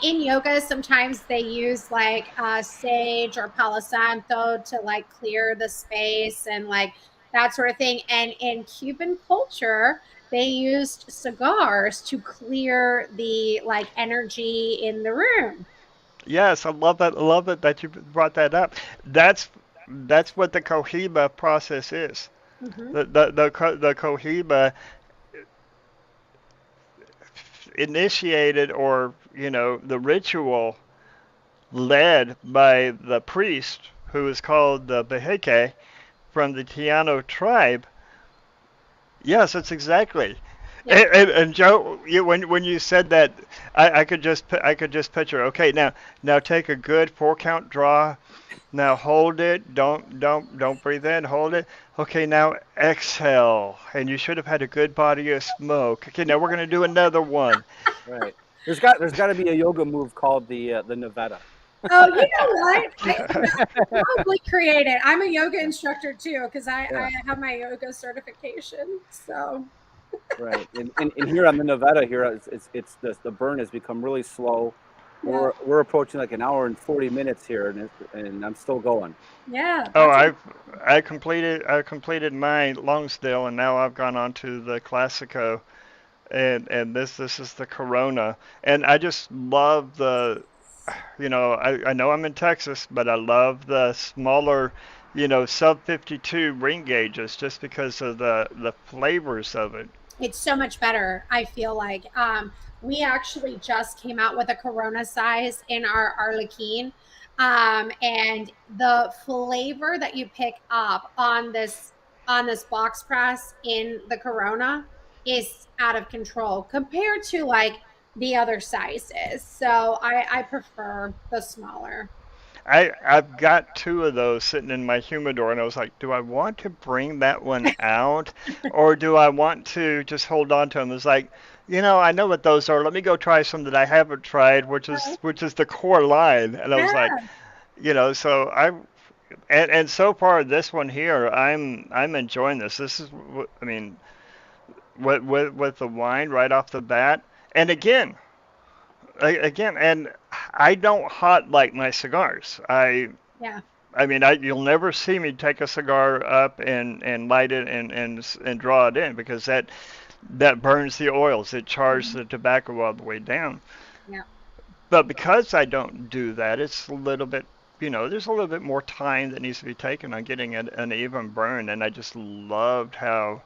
in yoga sometimes they use like sage or palo santo to like clear the space and like that sort of thing. And in Cuban culture, they used cigars to clear the like energy in the room. Yes, I love that. I love it that you brought that up. That's what the Cohiba process is. Hmm. The Cohiba initiated, or the ritual led by the priest who is called the Beheke from the Tiano tribe. Yes, that's exactly. Yeah. And Joe, when you said that, I could just picture. Okay, now take a good 4 count draw. Now hold it. Don't breathe in. Hold it. Okay, now exhale. And you should have had a good body of smoke. Okay, now we're gonna do another one. Right. There's got to be a yoga move called the Nevada. Oh, you know what? Probably create it. I'm a yoga instructor too because I Yeah. have my yoga certification. So Right. And here on the Nevada here, it's the burn has become really slow. yeah, We're approaching like an hour and 40 minutes here, and I'm still going. yeah, Oh, that's I completed my Longsdale, and now I've gone on to the Classico, and this is the Corona, and I just love I know I'm in Texas, but I love the smaller, sub 52 ring gauges, just because of the flavors of it. it's so much better. I feel like we actually just came out with a Corona size in our Arlequin, and the flavor that you pick up on this box press in the Corona is out of control compared to like the other sizes. So I prefer the smaller. I've got two of those sitting in my humidor, and I was like, do I want to bring that one out, or do I want to just hold on to them? It's like, I know what those are. Let me go try some that I haven't tried, which is the core line. And I was like, Yeah. so and so far this one here, I'm enjoying this. This is, I mean, with the wine right off the bat, and again, and I don't hot like my cigars. Yeah. I mean, you'll never see me take a cigar up and light it and draw it in, because that burns the oils. It chars Mhm. the tobacco all the way down. Yeah. But because I don't do that, it's a little bit, there's a little bit more time that needs to be taken on getting an even burn. And I just loved how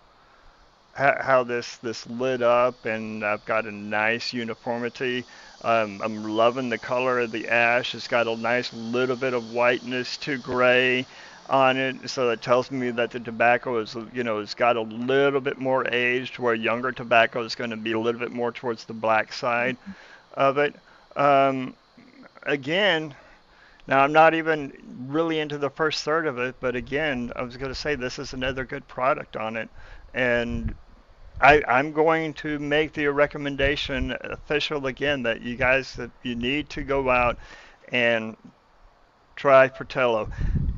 this lit up, and I've got a nice uniformity. I'm loving the color of the ash. It's got a nice little bit of whiteness to gray on it, so that tells me that the tobacco is, it's got a little bit more aged, where younger tobacco is going to be a little bit more towards the black side of it. Um, Again, now I'm not even really into the first third of it, but again, I was going to say this is another good product on it, and I'm going to make the recommendation official again, that you need to go out and try Fratello.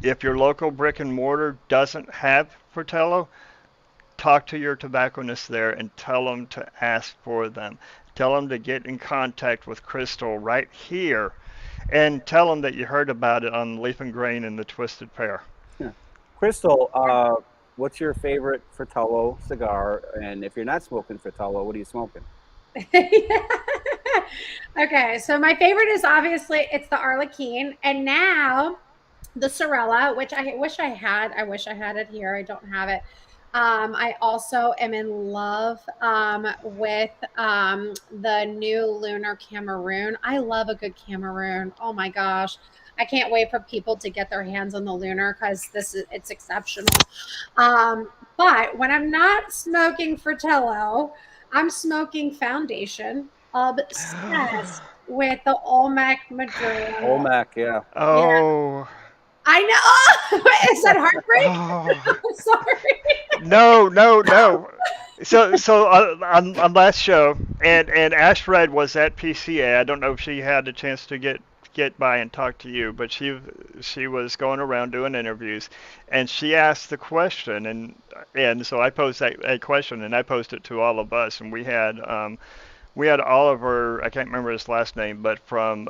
If your local brick and mortar doesn't have Fratello, talk to your tobacconist there and tell them to ask for them. Tell them to get in contact with Crystal right here and tell them that you heard about it on Leaf and Grain and the Twisted Pear. Yeah. Crystal, what's your favorite Fratello cigar? And if you're not smoking Fratello, what are you smoking? Okay, so my favorite is obviously it's the Arlequin, and now the Sorella, which I wish I had. I wish I had it here. I don't have it. I also am in love with the new Lunar Cameroon. I love a good Cameroon. Oh my gosh. I can't wait for people to get their hands on the Lunar because it's exceptional. But when I'm not smoking Fratello, I'm smoking Foundation obsessed with the Olmec Maduro. Olmec, yeah. Yeah, Oh, I know. Is that heartbreak? oh, I'm sorry. no, no, no. So on last show, and Ashred was at PCA. I don't know if she had a chance to get by and talk to you, but she was going around doing interviews, and she asked the question, and so I posed that question, and I posed it to all of us, and we had Oliver, I can't remember his last name, but from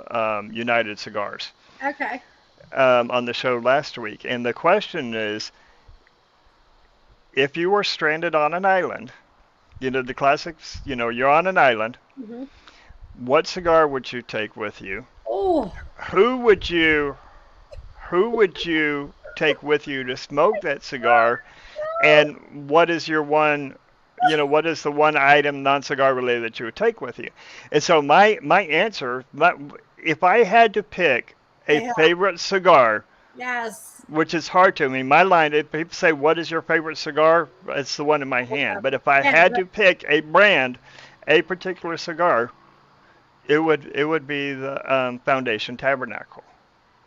United Cigars Okay. on the show last week, and the question is, if you were stranded on an island, the classics, you're on an island, Hmm. what cigar would you take with you? Oh, Who would you who would you take with you to smoke that cigar? And what is the one item non-cigar related that you would take with you? And so my answer, if I had to pick a yeah. favorite cigar, Yes. which is hard to me. My line, if people say, "What is your favorite cigar?" It's the one in my hand. But if I Yeah, had to pick a brand, a particular cigar, it would be the Foundation Tabernacle.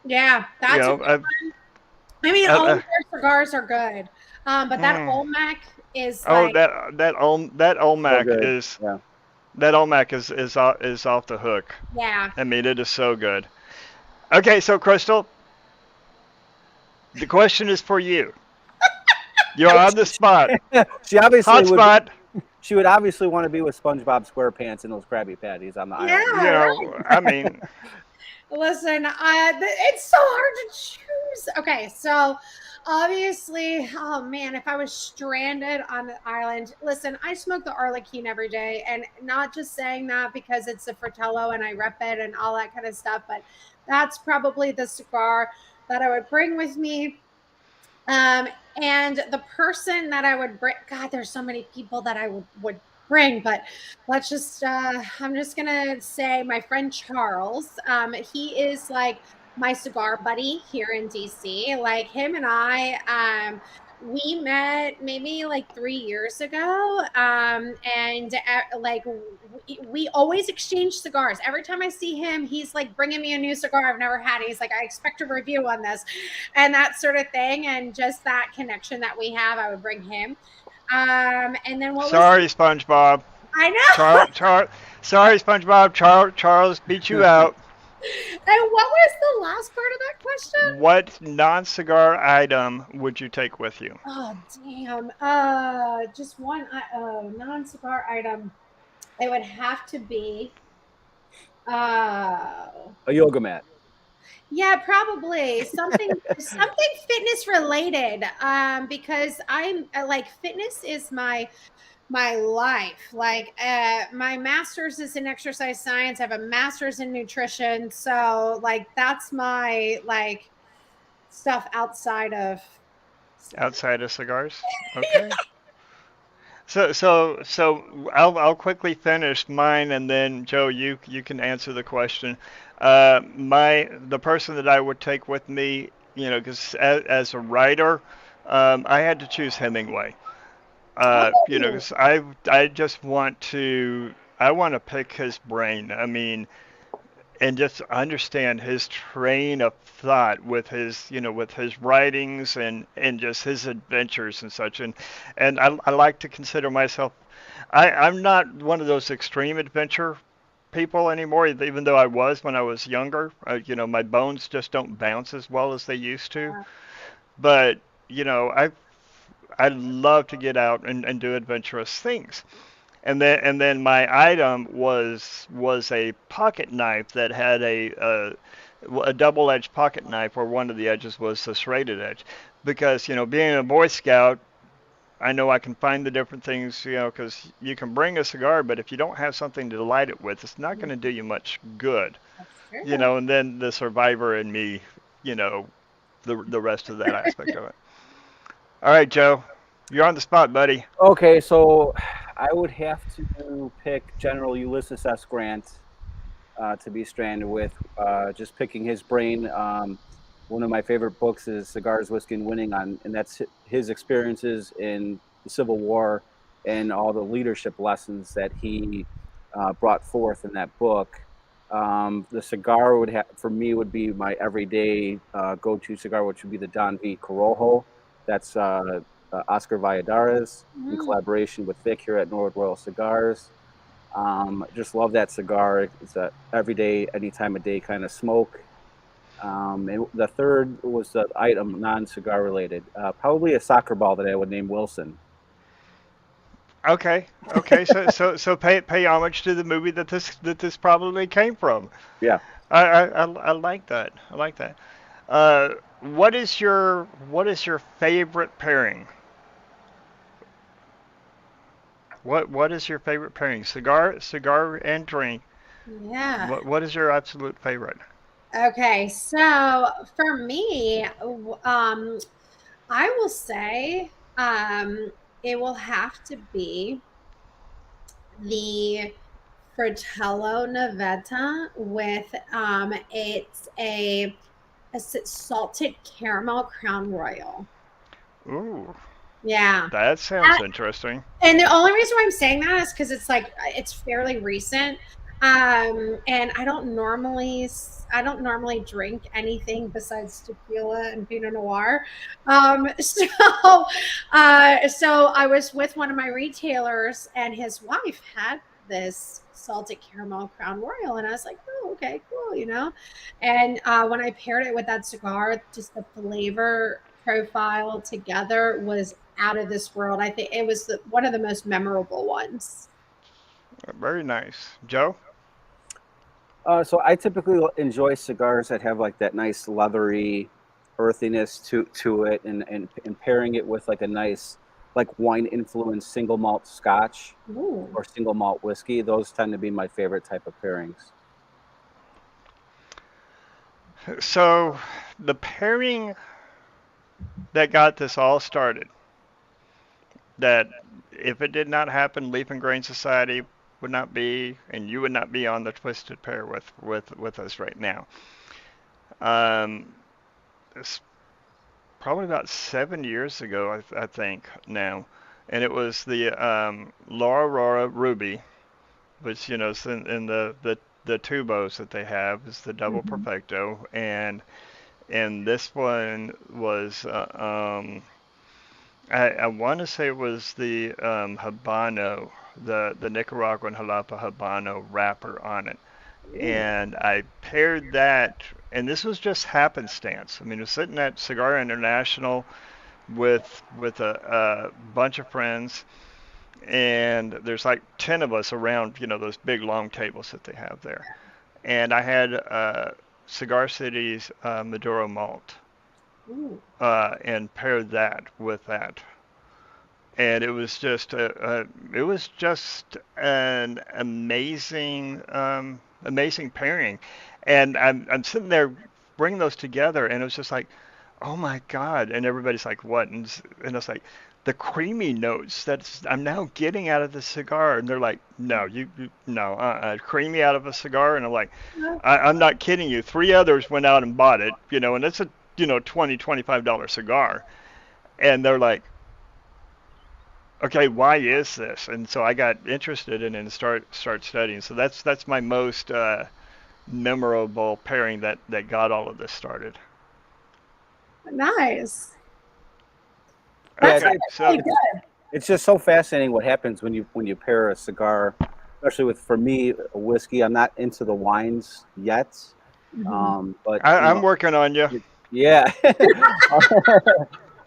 yeah, You that's a know, good one. I mean, uh, all of uh, their cigars are good. But that mm, Olmec is oh, like, that So Olmec good. is Yeah. that Olmec is off the hook. yeah. I mean, it is so good. Okay, so Crystal, the question is for you. You're on the spot. She obviously Hot would. spot. She would obviously want to be with SpongeBob SquarePants and those Krabby Patties on the island. You Yeah, right. know, I mean, Listen, it's so hard to choose. Okay, so obviously, oh man, if I was stranded on the island, listen, I smoke the Arlequin every day, and not just saying that because it's a Fratello and I rep it and all that kind of stuff, but that's probably the cigar that I would bring with me. Um, and the person that I would bring, God, there's so many people that I would bring, but I'm just gonna say my friend Charles. He is like my cigar buddy here in DC. Like him and we met maybe like 3 years ago. And like we always exchange cigars. Every time I see him, he's like bringing me a new cigar I've never had. He's like, I expect a review on this and that sort of thing. And just that connection that we have, I would bring him. And then what was sorry, SpongeBob. I know. Sorry, SpongeBob. Charles beat you out. And what was the last part of that question? What non-cigar item would you take with you? Oh damn. Just one non-cigar item. It would have to be uh A yoga mat. yeah, probably something fitness related. Because I'm like fitness is my life. Like my master's is in exercise science. I have a master's in nutrition. So like that's my like stuff outside of Outside of cigars? Okay. So I'll quickly finish mine, and then Joe, you can answer the question. The person that I would take with me, because as a writer, I had to choose Hemingway. Oh, 'Cause I just I want to pick his brain. I mean, and just understand his train of thought with his writings and just his adventures and such. And I like to consider myself. I'm not one of those extreme adventure people anymore, even though I was when I was younger. My bones just don't bounce as well as they used to. But I love to get out and do adventurous things. And then my item was a pocket knife that had a double-edged pocket knife where one of the edges was the serrated edge, because being a Boy Scout, I know I can find the different things, because you can bring a cigar, but if you don't have something to light it with, it's not going to do you much good, That's true. and then the survivor in me, you know, the rest of that aspect of it. All right, Joe, you're on the spot, buddy. Okay, so I would have to pick General Ulysses S. Grant to be stranded with. Just picking his brain. One of my favorite books is Cigars, Whiskey, and Winning, and that's his experiences in the Civil War and all the leadership lessons that he brought forth in that book. The cigar for me would be my everyday go-to cigar, which would be the Don V Corojo. That's Oscar Valladares in Mm. collaboration with Vic here at Norwood Royal Cigars. Just love that cigar. It's a everyday, any time of day kind of smoke. And the third was the item non-cigar related, probably a soccer ball that I would name Wilson. Okay, okay. So pay homage to the movie that this probably came from. Yeah. I like that. I like that. What is your favorite pairing? What is your favorite pairing? Cigar and drink. Yeah. What is your absolute favorite? Okay. So for me, I will say it will have to be the Fratello Navetta with it's a salted caramel Crown Royal. Ooh, Yeah. that sounds interesting. And the only reason why I'm saying that is because it's like it's fairly recent. And I don't normally drink anything besides tequila and Pinot Noir. So I was with one of my retailers, and his wife had this salted caramel Crown Royal, and I was like, oh, okay, cool. And when I paired it with that cigar, just the flavor profile together was out of this world. I think it was one of the most memorable ones. Very nice, Joe. So I typically enjoy cigars that have like that nice leathery earthiness to it, and pairing it with like a nice like wine influenced single malt Scotch Ooh. or single malt whiskey. Those tend to be my favorite type of pairings. So the pairing that got this all started, that if it did not happen, Leaf and Grain Society would not be, and you would not be on the Twisted Pair with us right now. Um, it's probably about 7 years ago, I think now, and it was the Laura Aurora Ruby, which is in the tubos that they have is the double Mhm. perfecto, and this one was I want to say it was the Habano, the Nicaraguan Jalapa Habano wrapper on it. Ooh. And I paired that, and this was just happenstance. I mean, I was sitting at Cigar International with a bunch of friends, and there's like 10 of us around, those big long tables that they have there. And I had Cigar City's Maduro Malt, Ooh. and paired that with that, and it was just an amazing pairing, and I'm sitting there bringing those together, and it was just like, oh my God, and everybody's like, what? And it's like the creamy notes that I'm now getting out of the cigar, and they're like, no, no, creamy out of a cigar, and I'm like, I'm not kidding you. Three others went out and bought it, and it's a $20-$25 cigar, and they're like, okay, why is this? And so I got interested in it and start studying. So that's my most memorable pairing that got all of this started. Nice. Yeah, That's Okay, that's really so good. it's just so fascinating what happens when you pair a cigar, especially with for me a whiskey. I'm not into the wines yet, Mhm. but I'm working on you. yeah,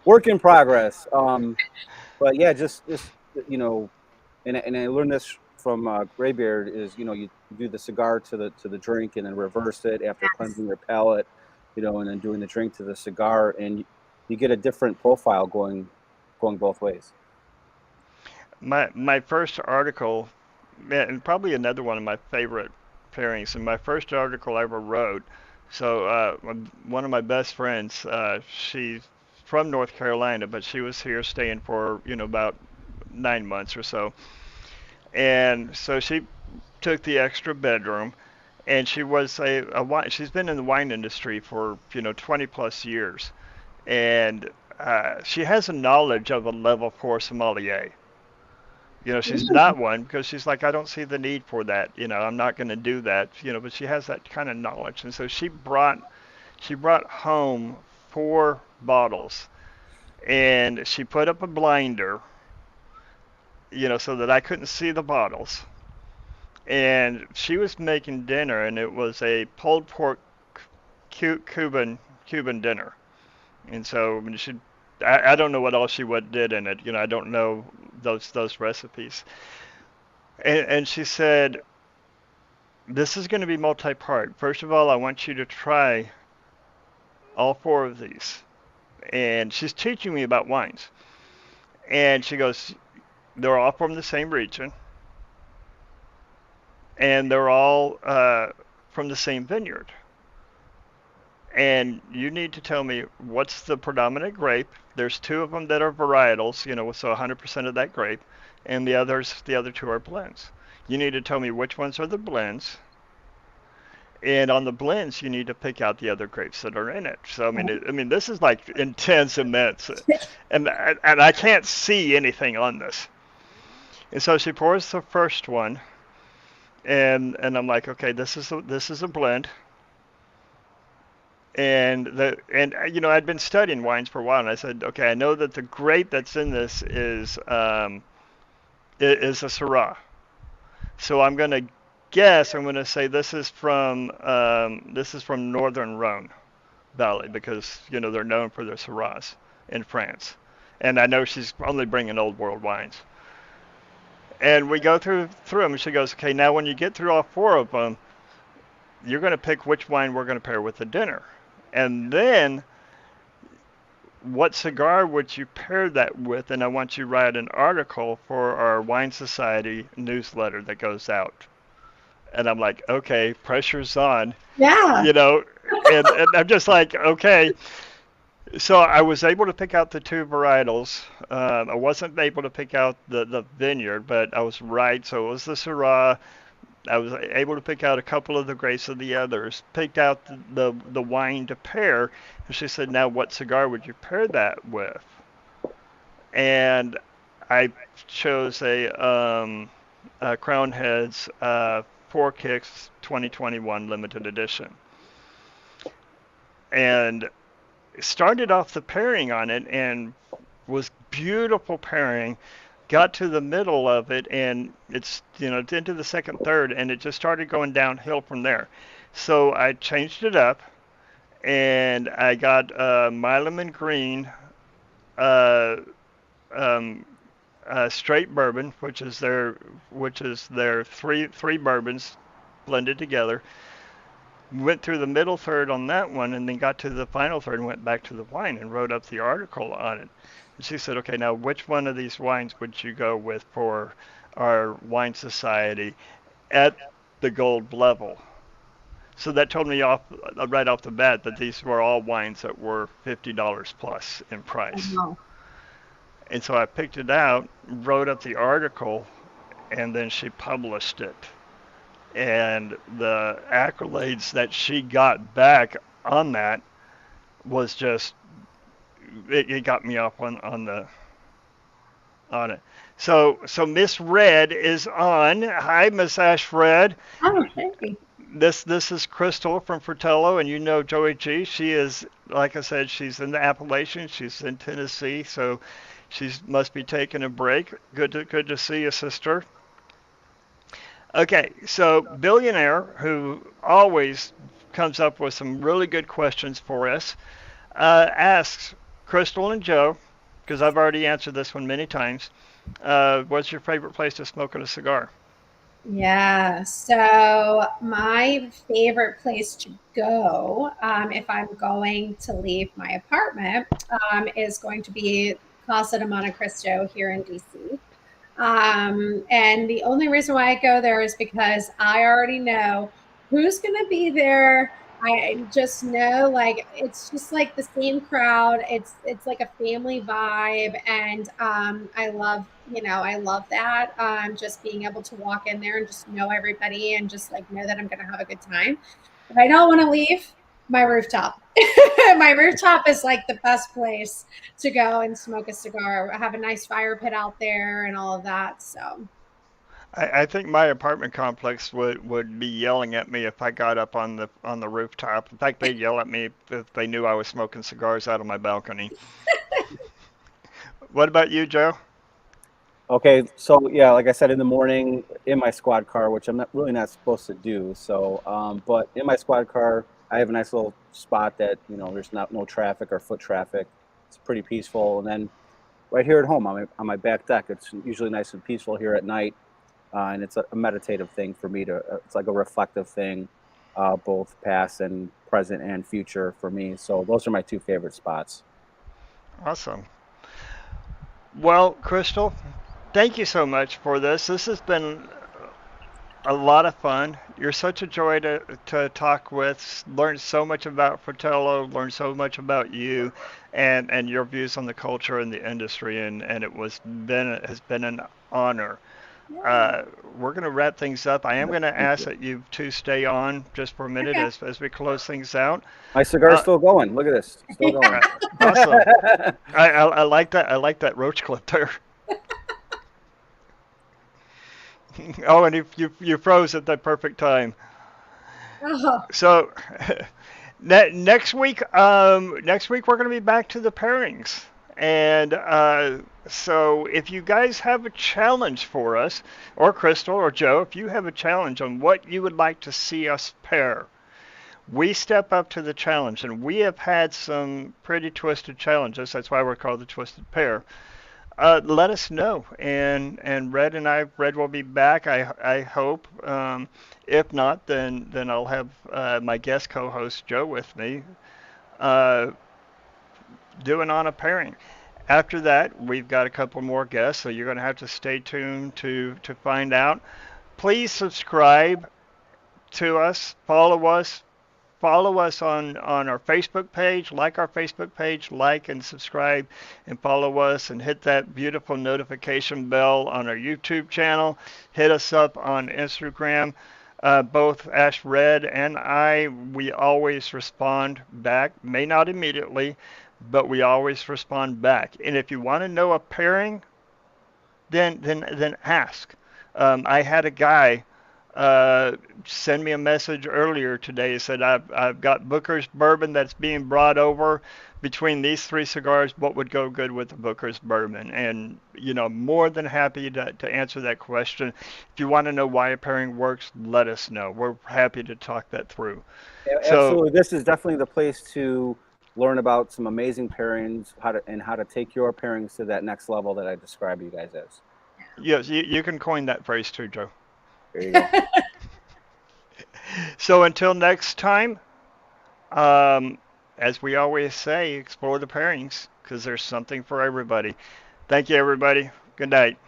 work in progress. But yeah, just and I learned this from Graybeard is, you do the cigar to the drink and then reverse it after Yes. cleansing your palate, and then doing the drink to the cigar, and you get a different profile going both ways. My first article, and probably another one of my favorite pairings, and my first article I ever wrote. So one of my best friends, she's from North Carolina, but she was here staying for about 9 months or so, and so she took the extra bedroom, and she was a wine. She's been in the wine industry for 20 plus years, and she has a knowledge of a level four sommelier. She's not one because she's like, I don't see the need for that. I'm not going to do that. But she has that kind of knowledge, and so she brought home 4 bottles, and she put up a blinder, so that I couldn't see the bottles. And she was making dinner, and it was a pulled pork Cuban dinner. And so I mean, I don't know what else she what did in it. I don't know those recipes. And she said, this is going to be multi-part. First of all, I want you to try all 4 of these. And she's teaching me about wines. And she goes, they're all from the same region, and they're all from the same vineyard. And you need to tell me what's the predominant grape. There's 2 of them that are varietals, so 100% of that grape, and the other 2 are blends. You need to tell me which ones are the blends, and on the blends, you need to pick out the other grapes that are in it. So I mean, this is like intense, immense, and I can't see anything on this. And so she pours the first one, and I'm like, okay, this is a blend. And I'd been studying wines for a while, and I said, okay, I know that the grape that's in this is a Syrah. So I'm gonna guess. I'm gonna say this is from Northern Rhone Valley because they're known for their Syrahs in France, and I know she's only bringing old world wines. And we go through them, and she goes, okay, now when you get through all 4 of them, you're gonna pick which wine we're gonna pair with the dinner. And then, what cigar would you pair that with? And I want you to write an article for our Wine Society newsletter that goes out. And I'm like, okay, pressure's on, Yeah. and I'm just like, okay. So I was able to pick out the 2 varietals. I wasn't able to pick out the vineyard, but I was right. So it was the Syrah. I was able to pick out a couple of the grapes of the others, picked out the wine to pair, and she said, now what cigar would you pair that with? And I chose a Crown Heads 4 Kicks 2021 limited edition. And started off the pairing on it and was beautiful pairing. Got to the middle of it, and it's into the second third, and it just started going downhill from there. So I changed it up, and I got Milam and Green uh, um, straight bourbon, which is their three bourbons blended together. Went through the middle third on that one, and then got to the final third and went back to the wine and wrote up the article on it. And she said, okay, now which one of these wines would you go with for our wine society at the gold level? So that told me right off the bat that these were all wines that were $50 plus in price. Wow. And so I picked it out, wrote up the article, and then she published it. And the accolades that she got back on that was just it got me up on it. So Miss Red is on. Hi, Miss Ash Red. Oh, hey. This is Crystal from Fratello, and Joey G. She is, like I said, she's in the Appalachians. She's in Tennessee, so she must be taking a break. Good to see you, sister. Okay, so Billionaire, who always comes up with some really good questions for us, asks Crystal and Joe, because I've already answered this one many times, what's your favorite place to smoke a cigar? Yeah, so my favorite place to go, if I'm going to leave my apartment, is going to be Casa de Monte Cristo here in DC. And the only reason why I go there is because I already know who's going to be there. I just know, like, it's just like the same crowd. It's like a family vibe, and I love that. Just being able to walk in there and just know everybody, and just like know that I'm going to have a good time. But I don't want to leave my rooftop. My rooftop is like the best place to go and smoke a cigar. I have a nice fire pit out there and all of that. So I think my apartment complex would be yelling at me if I got up on the rooftop. In fact, they'd yell at me if they knew I was smoking cigars out of my balcony. What about you, Joe? Okay, so yeah, like I said, in the morning in my squad car, which I'm not really not supposed to do. So, but in my squad car, I have a nice little spot that there's not no traffic or foot traffic. It's pretty peaceful. And then right here at home on my back deck, it's usually nice and peaceful here at night, and it's a meditative thing for me to. It's like a reflective thing, both past and present and future for me. So those are my two favorite spots. Awesome. Well, Crystal, thank you so much for this. This has been a lot of fun. You're such a joy to talk with. Learn so much about Fratello, learn so much about you and your views on the culture and the industry and it has been an honor. yeah. Uh, we're going to wrap things up. I am going to Thank ask you. that you two stay on just for a minute Okay. as we close things out. My cigar's Uh, still going. Look at this, still going. awesome. I like that. I like that roach clip there. Oh, and you froze at that perfect time. Oh, So next week we're going to be back to the pairings, and so if you guys have a challenge for us, or Crystal or Joe, if you have a challenge on what you would like to see us pair, we step up to the challenge, and we have had some pretty twisted challenges. That's why we're called the Twisted Pair. Let us know, and Red will be back. I hope. If not, then I'll have my guest co-host Joe with me, uh, doing on a pairing. After that, we've got a couple more guests, so you're going to have to stay tuned to find out. Please subscribe to us, follow us on our Facebook page, like our Facebook page, like and subscribe and follow us and hit that beautiful notification bell on our YouTube channel. Hit us up on Instagram. Both Ash Red and we always respond back. May not immediately, but we always respond back. And if you want to know a pairing, then ask. I had a guy uh, send me a message earlier today. He said, I've got Booker's bourbon that's being brought over. Between these three cigars, what would go good with the Booker's bourbon? And, more than happy to answer that question. If you want to know why a pairing works, let us know. We're happy to talk that through. So, Absolutely, this is definitely the place to learn about some amazing pairings, how to take your pairings to that next level that I describe you guys as. yes, you can coin that phrase too, Joe. There you go. So until next time, Um, as we always say, explore the pairings because there's something for everybody. Thank you, everybody. Good night.